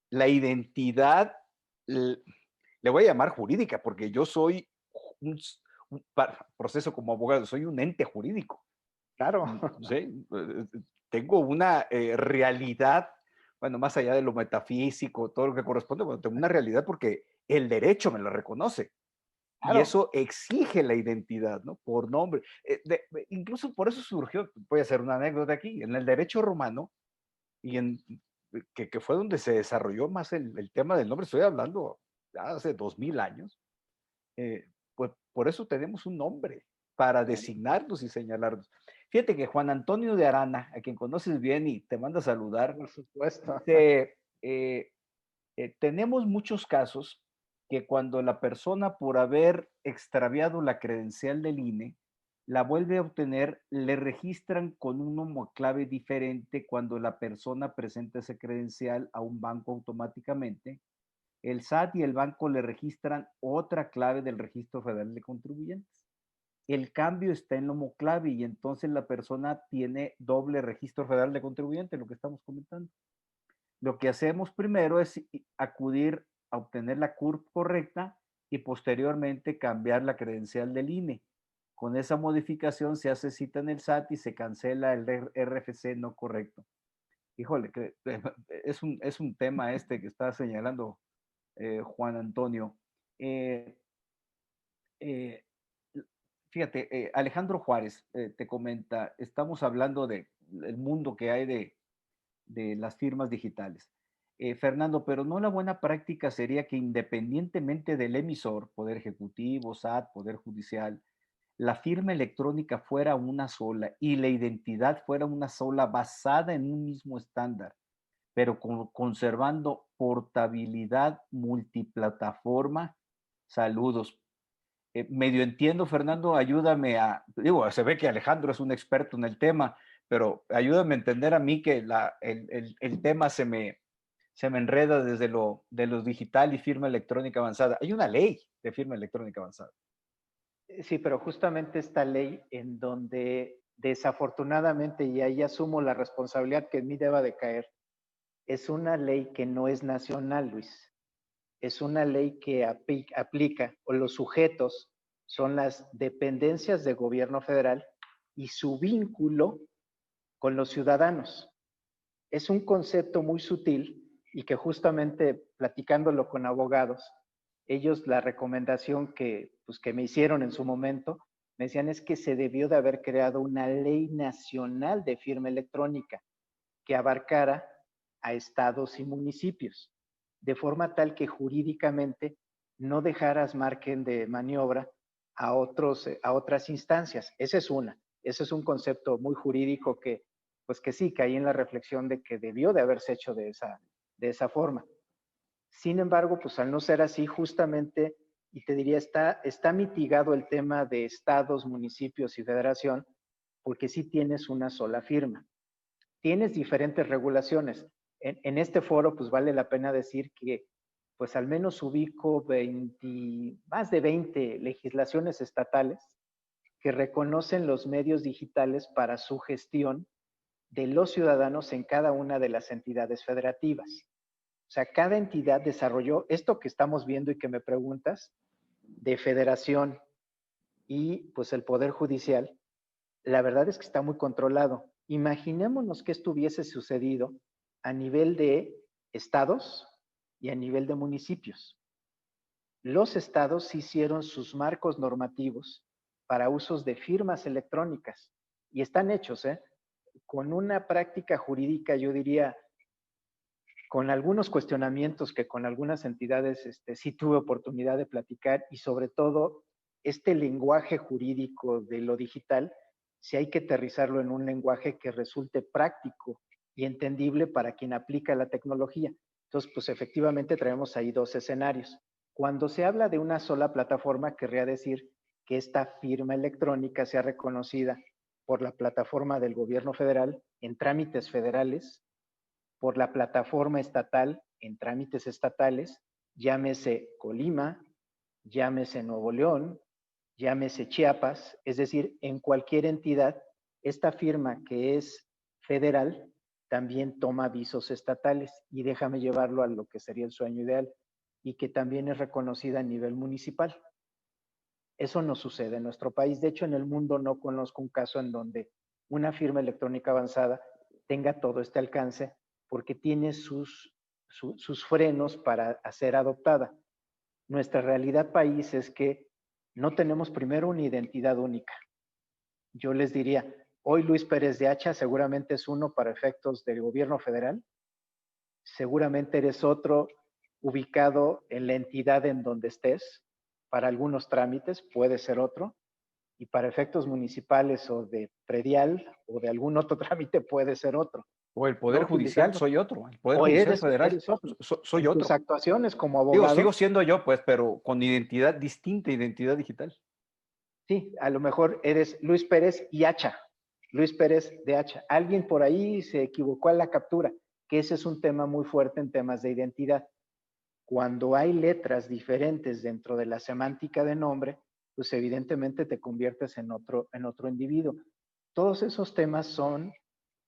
La identidad le voy a llamar jurídica, porque yo soy un proceso como abogado, soy un ente jurídico. Claro. Sí, tengo una realidad, bueno, más allá de lo metafísico, todo lo que corresponde, bueno, tengo una realidad porque el derecho me la reconoce. Y Claro. eso exige la identidad, ¿no? Por nombre. Incluso por eso surgió, voy a hacer una anécdota aquí, en el derecho romano, y que fue donde se desarrolló más el tema del nombre, estoy hablando hace 2000 años, pues por eso tenemos un nombre, para designarnos y señalarnos. Fíjate que Juan Antonio de Arana, a quien conoces bien y te manda a saludar, Por supuesto. dice, tenemos muchos casos que cuando la persona por haber extraviado la credencial del INE, la vuelve a obtener, le registran con un nomoclave diferente cuando la persona presenta ese credencial a un banco automáticamente. El SAT y el banco le registran otra clave del Registro Federal de Contribuyentes. El cambio está en nomoclave y entonces la persona tiene doble Registro Federal de Contribuyentes, lo que estamos comentando. Lo que hacemos primero es acudir a obtener la CURP correcta y posteriormente cambiar la credencial del INE. Con esa modificación se hace cita en el SAT y se cancela el RFC no correcto. Híjole, que es un tema este que está señalando Juan Antonio. Eh, eh, Fíjate, Alejandro Juárez te comenta, estamos hablando del mundo que hay de las firmas digitales. Fernando, pero no la buena práctica sería que independientemente del emisor, Poder Ejecutivo, SAT, Poder Judicial, la firma electrónica fuera una sola y la identidad fuera una sola basada en un mismo estándar, pero conservando portabilidad multiplataforma. Saludos. Medio entiendo, Fernando, ayúdame digo, se ve que Alejandro es un experto en el tema, pero ayúdame a entender a mí que el tema se me enreda desde de lo digital y firma electrónica avanzada. Hay una ley de firma electrónica avanzada. Sí, pero justamente esta ley en donde desafortunadamente, y ahí asumo la responsabilidad que en mí deba de caer, es una ley que no es nacional, Luis. Es una ley que aplica, o los sujetos son las dependencias de gobierno federal y su vínculo con los ciudadanos. Es un concepto muy sutil y que justamente platicándolo con abogados, ellos la recomendación que me hicieron en su momento, me decían es que se debió de haber creado una ley nacional de firma electrónica que abarcara a estados y municipios, de forma tal que jurídicamente no dejaras margen de maniobra a otras instancias. Esa es una. Ese es un concepto muy jurídico pues que sí, caí en la reflexión de que debió de haberse hecho de esa forma. Sin embargo, pues al no ser así, justamente, y te diría, está mitigado el tema de estados, municipios y federación, porque sí tienes una sola firma. Tienes diferentes regulaciones. En este foro, pues vale la pena decir que, pues al menos ubico más de 20 legislaciones estatales que reconocen los medios digitales para su gestión de los ciudadanos en cada una de las entidades federativas. O sea, cada entidad desarrolló esto que estamos viendo y que me preguntas, de federación y pues el Poder Judicial, la verdad es que está muy controlado. Imaginémonos que esto hubiese sucedido a nivel de estados y a nivel de municipios. Los estados hicieron sus marcos normativos para usos de firmas electrónicas y están hechos, con una práctica jurídica, yo diría, con algunos cuestionamientos que con algunas entidades sí tuve oportunidad de platicar y sobre todo este lenguaje jurídico de lo digital, si hay que aterrizarlo en un lenguaje que resulte práctico y entendible para quien aplica la tecnología. Entonces, pues efectivamente traemos ahí dos escenarios. Cuando se habla de una sola plataforma, querría decir que esta firma electrónica sea reconocida por la plataforma del gobierno federal en trámites federales, por la plataforma estatal en trámites estatales, llámese Colima, llámese Nuevo León, llámese Chiapas, es decir, en cualquier entidad, esta firma que es federal también toma avisos estatales y déjame llevarlo a lo que sería el sueño ideal. y que también es reconocida a nivel municipal. Eso no sucede en nuestro país. De hecho, en el mundo no conozco un caso en donde una firma electrónica avanzada tenga todo este alcance porque tiene sus frenos para ser adoptada. Nuestra realidad país es que no tenemos primero una identidad única. Yo les diría, hoy Luis Pérez de Hacha seguramente es uno para efectos del gobierno federal, seguramente eres otro ubicado en la entidad en donde estés, para algunos trámites puede ser otro, y para efectos municipales o de predial o de algún otro trámite puede ser otro. O el Poder No Judicial, utilizando, soy otro. El Poder o Judicial eres Federal, otro. soy En otro. tus actuaciones como Digo, abogado, sigo siendo yo, pues, pero con identidad distinta, identidad digital. sí, a lo mejor eres Luis Pérez y Hacha, Luis Pérez de Hacha. Alguien por ahí se equivocó en la captura, que ese es un tema muy fuerte en temas de identidad. Cuando hay letras diferentes dentro de la semántica de nombre, pues evidentemente te conviertes en otro individuo. Todos esos temas son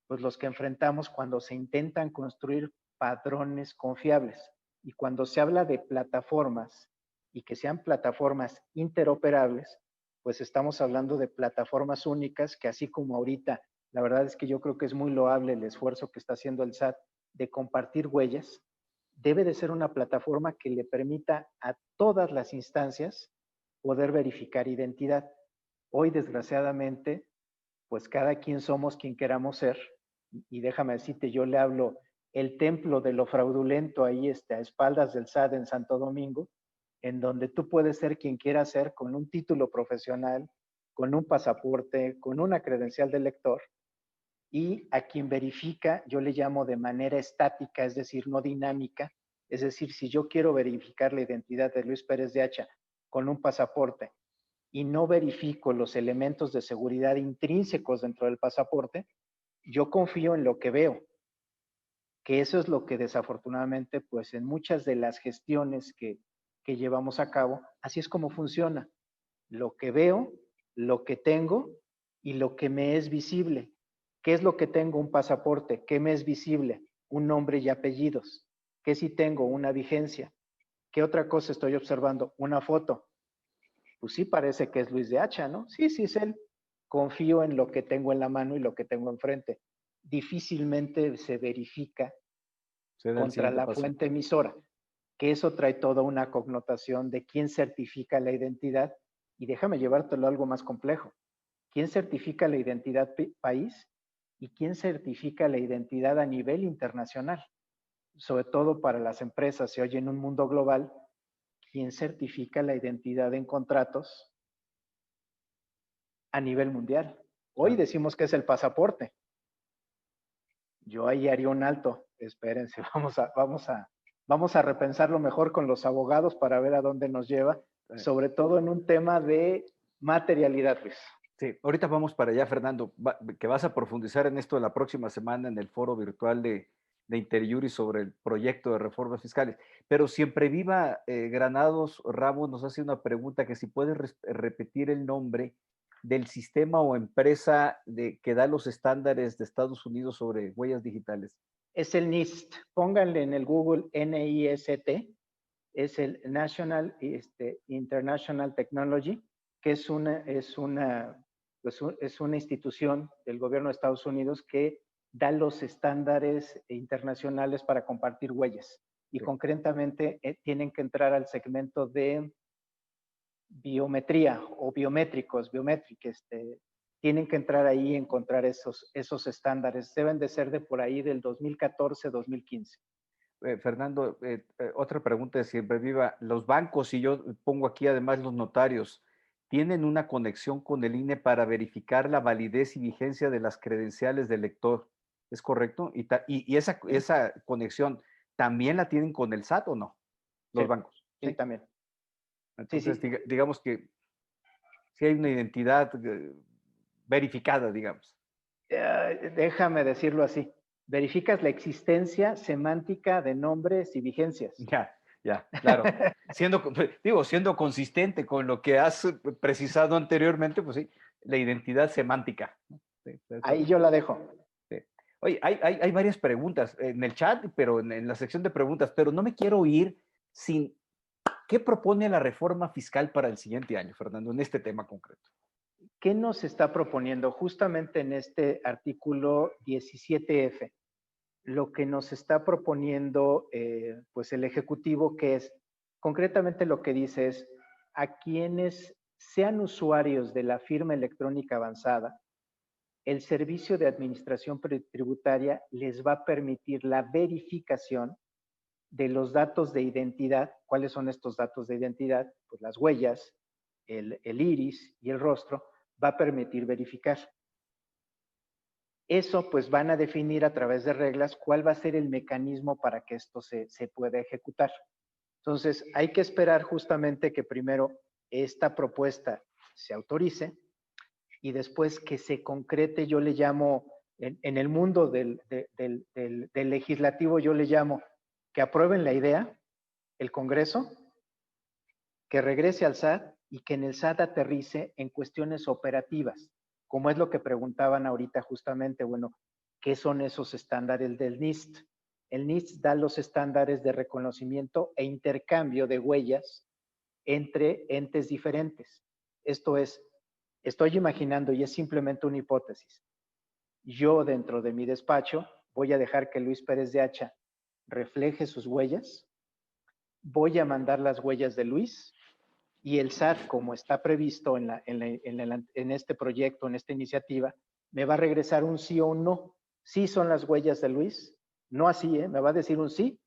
pues los que enfrentamos cuando se intentan construir patrones confiables. Y cuando se habla de plataformas y que sean plataformas interoperables, pues estamos hablando de plataformas únicas que así como ahorita, la verdad es que yo creo que es muy loable el esfuerzo que está haciendo el SAT de compartir huellas, debe de ser una plataforma que le permita a todas las instancias poder verificar identidad. Hoy, desgraciadamente, pues cada quien somos quien queramos ser, y déjame decirte, yo le hablo el templo de lo fraudulento ahí a espaldas del SAT en Santo Domingo, en donde tú puedes ser quien quieras ser con un título profesional, con un pasaporte, con una credencial de lector, y a quien verifica yo le llamo de manera estática, es decir, no dinámica. Es decir, si yo quiero verificar la identidad de Luis Pérez de Hacha con un pasaporte y no verifico los elementos de seguridad intrínsecos dentro del pasaporte, yo confío en lo que veo, que eso es lo que desafortunadamente, pues en muchas de las gestiones que llevamos a cabo, así es como funciona. Lo que veo, lo que tengo y lo que me es visible. ¿Qué es lo que tengo? Un pasaporte. ¿Qué me es visible? Un nombre y apellidos. ¿Qué si tengo? Una vigencia. ¿Qué otra cosa estoy observando? Una foto. Pues sí parece que es Luis de Hacha, ¿no? Sí, sí es él. Confío en lo que tengo en la mano y lo que tengo enfrente. Difícilmente se verifica Se da el contra siguiente la paso. fuente emisora, que eso trae toda una connotación de quién certifica la identidad. Y déjame llevártelo a algo más complejo. ¿Quién certifica la identidad país? ¿Y quién certifica la identidad a nivel internacional? Sobre todo para las empresas, se oye en un mundo global, ¿quién certifica la identidad en contratos a nivel mundial? Hoy Claro. decimos que es el pasaporte. Yo ahí haría un alto. Espérense, vamos a repensarlo mejor con los abogados para ver a dónde nos lleva, sobre todo en un tema de materialidad, Luis. Sí, ahorita vamos para allá, Fernando, que vas a profundizar en esto la próxima semana en el foro virtual de Interiuris sobre el proyecto de reformas fiscales. Pero siempre viva Granados Ramos nos hace una pregunta que si puedes repetir el nombre del sistema o empresa que da los estándares de Estados Unidos sobre huellas digitales. Es el NIST. Pónganle en el Google NIST. Es el National International Technology, que es una institución del gobierno de Estados Unidos que da los estándares internacionales para compartir huellas. Y sí, concretamente tienen que entrar al segmento de biometría o biométricos, tienen que entrar ahí y encontrar esos estándares. Deben de ser de por ahí del 2014-2015. Fernando, otra pregunta de siempre viva. Los bancos, y yo pongo aquí además los notarios, ¿tienen una conexión con el INE para verificar la validez y vigencia de las credenciales del lector? ¿Es correcto? Y esa conexión, ¿también la tienen con el SAT o no? Los Sí, bancos. sí, también. Entonces, sí. digamos que sí hay una identidad verificada, digamos. Déjame decirlo así. Verificas la existencia semántica de nombres y vigencias. Ya, claro. Siendo consistente con lo que has precisado anteriormente, pues sí, la identidad semántica. Sí, ahí yo la dejo. Sí. Oye, hay varias preguntas en el chat, pero en la sección de preguntas, pero no me quiero ir sin ¿Qué propone la reforma fiscal para el siguiente año, Fernando, en este tema concreto? ¿Qué nos está proponiendo? Justamente en este artículo 17F, lo que nos está proponiendo pues el Ejecutivo, que es concretamente lo que dice es a quienes sean usuarios de la firma electrónica avanzada, el servicio de administración tributaria les va a permitir la verificación de los datos de identidad. ¿Cuáles son estos datos de identidad? Pues las huellas, el iris y el rostro, va a permitir verificar. Eso pues van a definir a través de reglas cuál va a ser el mecanismo para que esto se pueda ejecutar. Entonces hay que esperar justamente que primero esta propuesta se autorice y después que se concrete. Yo le llamo, en el mundo del legislativo, yo le llamo que aprueben la idea, el Congreso, que regrese al SAT y que en el SAT aterrice en cuestiones operativas, como es lo que preguntaban ahorita justamente, bueno, ¿qué son esos estándares del NIST? El NIST da los estándares de reconocimiento e intercambio de huellas entre entes diferentes. Esto es, estoy imaginando, y es simplemente una hipótesis, yo dentro de mi despacho voy a dejar que Luis Pérez de Hacha refleje sus huellas, voy a mandar las huellas de Luis, y el SAT, como está previsto en este proyecto, en esta iniciativa, me va a regresar un sí o un no. Sí son las huellas de Luis, no así, me va a decir un sí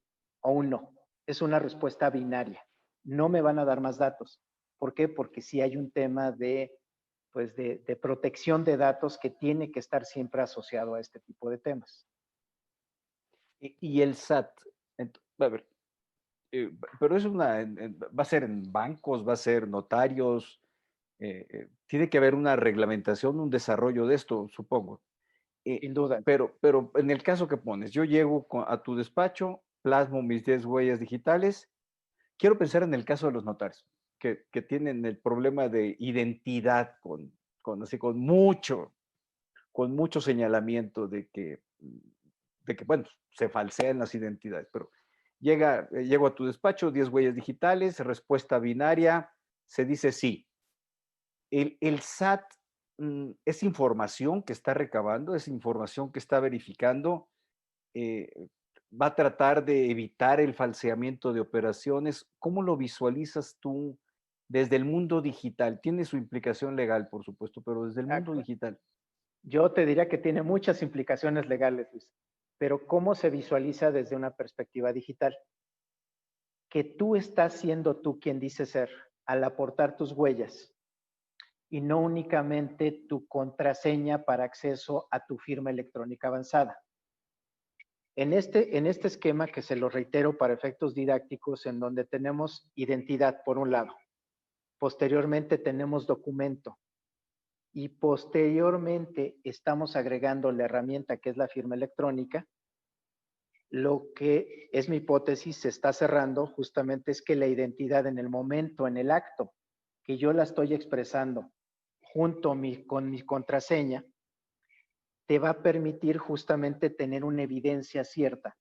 o un no. Es una respuesta binaria. No me van a dar más datos. ¿Por qué? Porque sí hay un tema pues de protección de datos que tiene que estar siempre asociado a este tipo de temas. Y el SAT, a ver, pero es va a ser en bancos, va a ser notarios, tiene que haber una reglamentación, un desarrollo de esto, supongo. Sin duda. Pero en el caso que pones, yo llego a tu despacho, plasmo mis 10 huellas digitales. Quiero pensar en el caso de los notarios, que tienen el problema de identidad con mucho señalamiento de que, bueno, se falsean las identidades, pero llego a tu despacho, 10 huellas digitales, respuesta binaria, se dice sí. El SAT es información que está recabando, es información que está verificando, va a tratar de evitar el falseamiento de operaciones. ¿Cómo lo visualizas tú desde el mundo digital? Tiene su implicación legal, por supuesto, pero desde el mundo digital. Yo te diría que tiene muchas implicaciones legales, Luis, pero ¿cómo se visualiza desde una perspectiva digital? Que tú estás siendo tú quien dice ser al aportar tus huellas y no únicamente tu contraseña para acceso a tu firma electrónica avanzada. En este esquema, que se lo reitero para efectos didácticos, en donde tenemos identidad por un lado, posteriormente tenemos documento, y posteriormente estamos agregando la herramienta que es la firma electrónica. Lo que es mi hipótesis, se está cerrando, justamente es que la identidad en el momento, en el acto que yo la estoy expresando junto con mi contraseña, te va a permitir justamente tener una evidencia cierta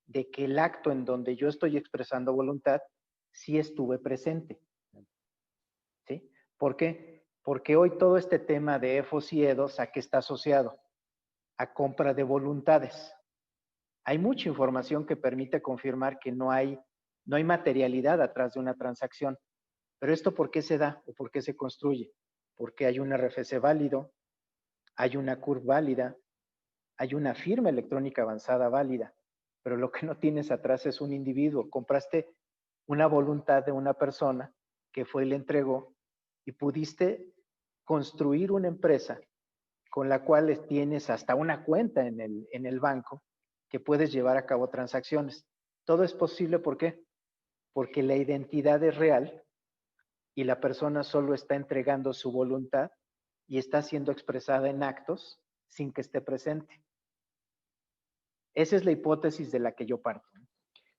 de que el acto en donde yo estoy expresando voluntad sí estuve presente. ¿Sí? ¿Por qué? Porque hoy todo este tema de EFOS y EDOS, ¿a qué está asociado? A compra de voluntades. Hay mucha información que permite confirmar que no hay materialidad atrás de una transacción. Pero ¿esto por qué se da o por qué se construye? Porque hay un RFC válido, hay una CURP válida, hay una firma electrónica avanzada válida, pero lo que no tienes atrás es un individuo. Compraste una voluntad de una persona que fue y le entregó, y pudiste construir una empresa con la cual tienes hasta una cuenta en el banco que puedes llevar a cabo transacciones. Todo es posible, ¿por qué? Porque la identidad es real y la persona solo está entregando su voluntad y está siendo expresada en actos sin que esté presente. Esa es la hipótesis de la que yo parto.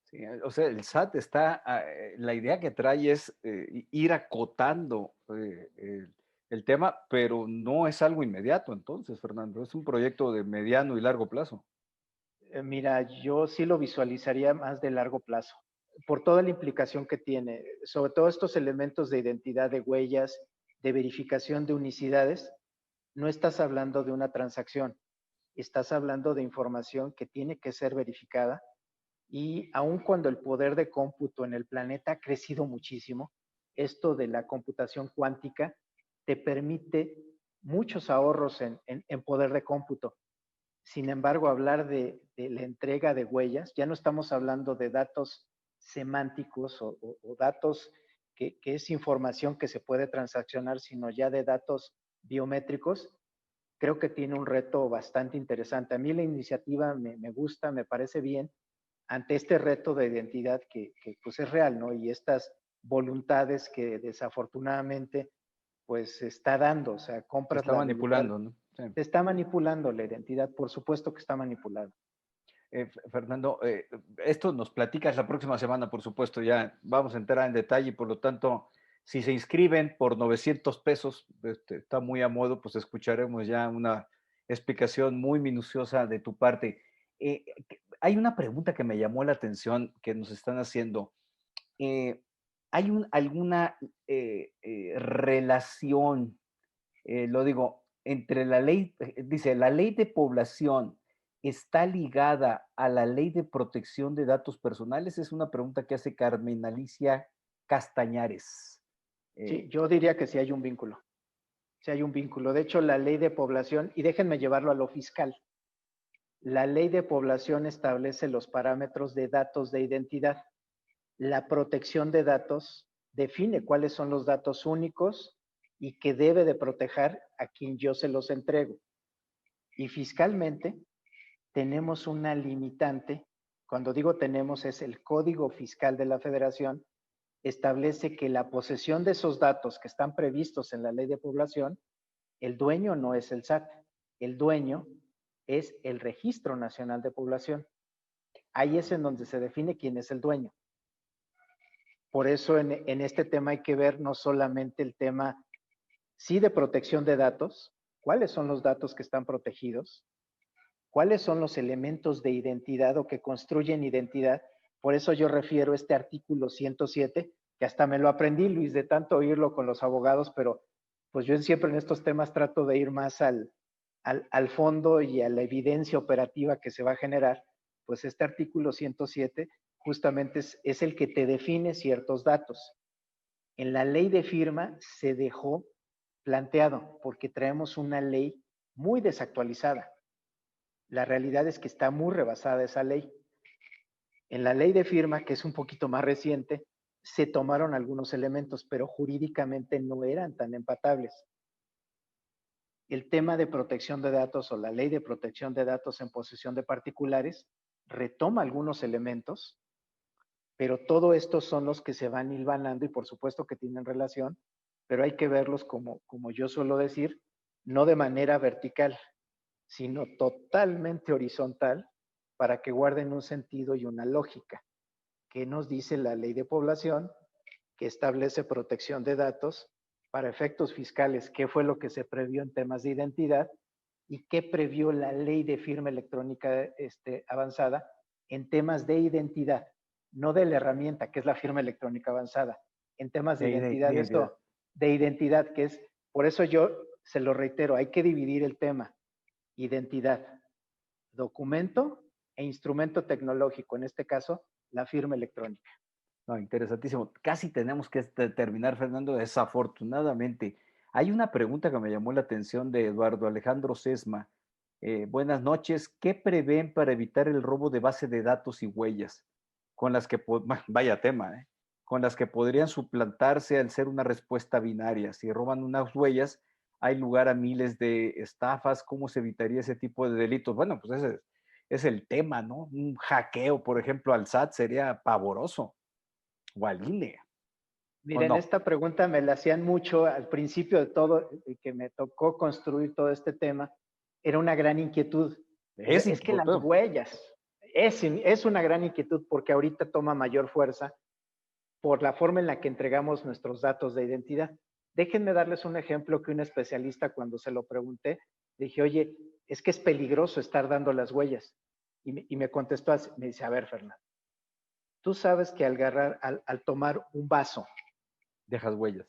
Sí, o sea, el SAT la idea que trae es ir acotando el tema, pero no es algo inmediato entonces, Fernando, es un proyecto de mediano y largo plazo. Mira, yo sí lo visualizaría más de largo plazo. por toda la implicación que tiene, sobre todo estos elementos de identidad de huellas, de verificación de unicidades, no estás hablando de una transacción, estás hablando de información que tiene que ser verificada y aun cuando el poder de cómputo en el planeta ha crecido muchísimo, esto de la computación cuántica te permite muchos ahorros en poder de cómputo. Sin embargo, hablar de la entrega de huellas, ya no estamos hablando de datos semánticos o datos que es información que se puede transaccionar, sino ya de datos biométricos. Creo que tiene un reto bastante interesante. A mí la iniciativa me gusta, me parece bien, ante este reto de identidad que pues es real, ¿no? Y estas voluntades que desafortunadamente pues se está dando, o sea, Se compras está la voluntad, manipulando, ¿no? Sí. se está manipulando la identidad, por supuesto que está manipulada. Fernando, esto nos platicas la próxima semana, por supuesto, ya vamos a entrar en detalle, por lo tanto, si se inscriben por 900 pesos, está muy a modo, pues escucharemos ya una explicación muy minuciosa de tu parte. Hay una pregunta que me llamó la atención que nos están haciendo. ¿Hay alguna relación, lo digo, entre la ley, dice, la ley de población está ligada a la ley de protección de datos personales? Es una pregunta que hace Carmen Alicia Castañares. Sí, yo diría que sí hay un vínculo. Sí hay un vínculo. De hecho, la ley de población, y déjenme llevarlo a lo fiscal, la ley de población establece los parámetros de datos de identidad. La protección de datos define cuáles son los datos únicos y que debe de proteger a quien yo se los entrego. Y fiscalmente tenemos una limitante. Cuando digo tenemos, es el Código Fiscal de la Federación, establece que la posesión de esos datos que están previstos en la ley de población, el dueño no es el SAT, el dueño es el Registro Nacional de Población. Ahí es en donde se define quién es el dueño. Por eso en este tema hay que ver no solamente el tema, sí, de protección de datos, cuáles son los datos que están protegidos, cuáles son los elementos de identidad o que construyen identidad. Por eso yo refiero este artículo 107, que hasta me lo aprendí, Luis, de tanto oírlo con los abogados, pero pues yo siempre en estos temas trato de ir más al fondo y a la evidencia operativa que se va a generar. Pues este artículo 107 justamente es el que te define ciertos datos. En la ley de firma se dejó planteado porque traemos una ley muy desactualizada. La realidad es que está muy rebasada esa ley. En la ley de firma, que es un poquito más reciente, se tomaron algunos elementos, pero jurídicamente no eran tan empatables. El tema de protección de datos o la ley de protección de datos en posesión de particulares retoma algunos elementos, pero todo esto son los que se van hilvanando y por supuesto que tienen relación, pero hay que verlos como yo suelo decir, no de manera vertical, sino totalmente horizontal para que guarden un sentido y una lógica. ¿Qué nos dice la ley de población? Que establece protección de datos para efectos fiscales, qué fue lo que se previó en temas de identidad y qué previó la ley de firma electrónica avanzada en temas de identidad, no de la herramienta que es la firma electrónica avanzada, en temas de identidad, De identidad. esto de identidad que es, por eso yo se lo reitero, hay que dividir el tema, identidad, documento e instrumento tecnológico, en este caso, la firma electrónica. No, interesantísimo. Casi tenemos que terminar, Fernando, desafortunadamente. Hay una pregunta que me llamó la atención de Eduardo Alejandro Sesma. Buenas noches. ¿Qué prevén para evitar el robo de base de datos y huellas? Con las que, vaya tema, ¿eh? Con las que podrían suplantarse al ser una respuesta binaria. Si roban unas huellas, hay lugar a miles de estafas. ¿Cómo se evitaría ese tipo de delitos? Bueno, pues ese es el tema, ¿no? Un hackeo, por ejemplo, al SAT sería pavoroso. O al INE, ¿o Miren, no? esta pregunta me la hacían mucho al principio de todo, que me tocó construir todo este tema. Era una gran inquietud. Es Es que las importante. huellas, es una gran inquietud porque ahorita toma mayor fuerza por la forma en la que entregamos nuestros datos de identidad. Déjenme darles un ejemplo que un especialista cuando se lo pregunté, dije, oye, es que es peligroso estar dando las huellas. Y me contestó así, me dice, a ver, Fernando, Tú sabes que al tomar un vaso, Dejas huellas.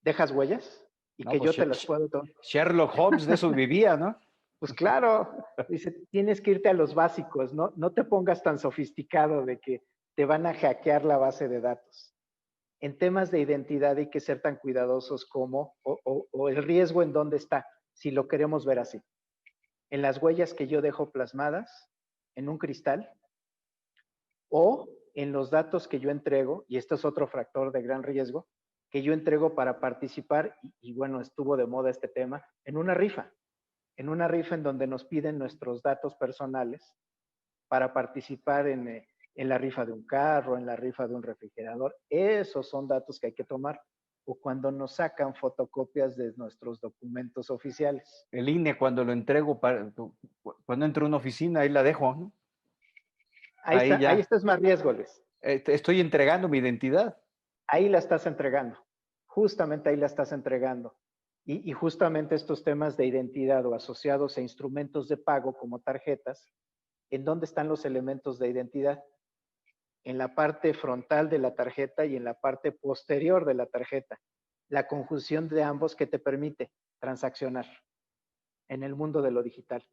dejas huellas y No, que pues yo te las puedo tomar. Sherlock Holmes de eso vivía, ¿no? Pues claro, dice, tienes que irte a los básicos, ¿no? No te pongas tan sofisticado de que te van a hackear la base de datos. En temas de identidad hay que ser tan cuidadosos como, o el riesgo en dónde está, si lo queremos ver así. En las huellas que yo dejo plasmadas en un cristal o en los datos que yo entrego, y esto es otro factor de gran riesgo, que yo entrego para participar, y bueno, estuvo de moda este tema, en una rifa en donde nos piden nuestros datos personales para participar en la rifa de un carro, en la rifa de un refrigerador. Esos son datos que hay que tomar. O cuando nos sacan fotocopias de nuestros documentos oficiales. El INE cuando lo entrego, cuando entro a una oficina, ahí la dejo, ¿no? Ahí Ahí ya. estás más riesgo, Luis. Estoy entregando mi identidad. Ahí la estás entregando. Justamente ahí la estás entregando. Y justamente estos temas de identidad o asociados a instrumentos de pago como tarjetas, ¿en dónde están los elementos de identidad? En la parte frontal de la tarjeta y en la parte posterior de la tarjeta. La conjunción de ambos que te permite transaccionar en el mundo de lo digital.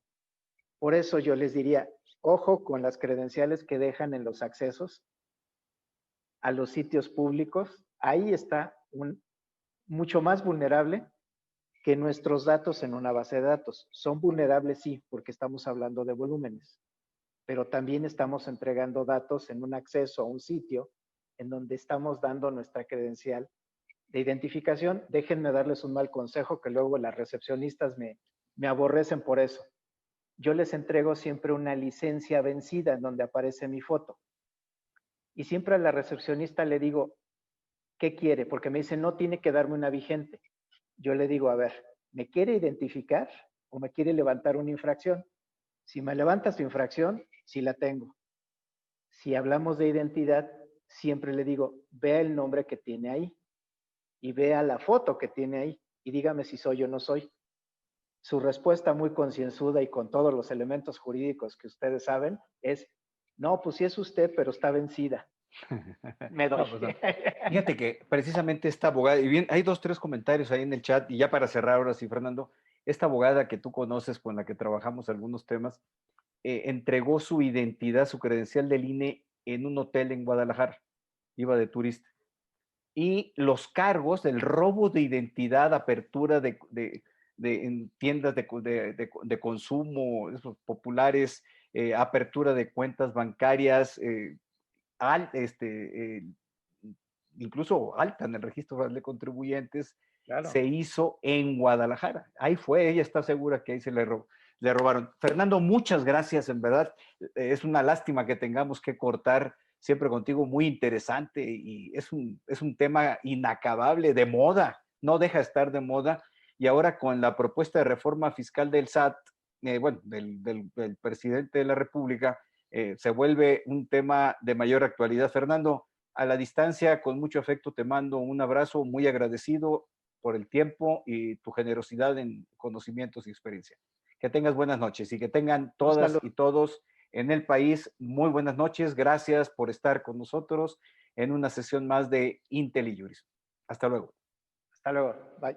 Por eso yo les diría, ojo con las credenciales que dejan en los accesos a los sitios públicos. Ahí está mucho más vulnerable que nuestros datos en una base de datos. Son vulnerables, sí, porque estamos hablando de volúmenes, pero también estamos entregando datos en un acceso a un sitio en donde estamos dando nuestra credencial de identificación. Déjenme darles un mal consejo que luego las recepcionistas me aborrecen por eso. Yo les entrego siempre una licencia vencida en donde aparece mi foto. Y siempre a la recepcionista le digo, ¿qué quiere? Porque me dice, no tiene que darme una vigente. Yo le digo, a ver, ¿me quiere identificar o me quiere levantar una infracción? Si me levanta su infracción, sí la tengo. Si hablamos de identidad, siempre le digo, vea el nombre que tiene ahí y vea la foto que tiene ahí y dígame si soy o no soy. Su respuesta muy concienzuda y con todos los elementos jurídicos que ustedes saben es, no, pues sí es usted, pero está vencida. Me doy. No, pues no. Fíjate que precisamente esta abogada, y bien, hay 2, 3 comentarios ahí en el chat, y ya para cerrar ahora sí, Fernando, esta abogada que tú conoces, con la que trabajamos algunos temas, entregó su identidad, su credencial del INE en un hotel en Guadalajara, iba de turista. Y los cargos del robo de identidad, apertura en tiendas de consumo, esos populares, apertura de cuentas bancarias, incluso alta en el registro federal de contribuyentes, Claro. se hizo en Guadalajara. Ahí fue, ella está segura que ahí le robaron. Fernando, muchas gracias, en verdad. Es una lástima que tengamos que cortar siempre contigo, muy interesante, y es un tema inacabable, de moda, no deja de estar de moda, y ahora con la propuesta de reforma fiscal del SAT, del presidente de la República, se vuelve un tema de mayor actualidad. Fernando, a la distancia, con mucho afecto, te mando un abrazo, muy agradecido por el tiempo y tu generosidad en conocimientos y experiencia. Que tengas buenas noches y que tengan todas y todos en el país muy buenas noches. Gracias por estar con nosotros en una sesión más de Intel y Juris. Hasta luego. Hasta luego. Bye.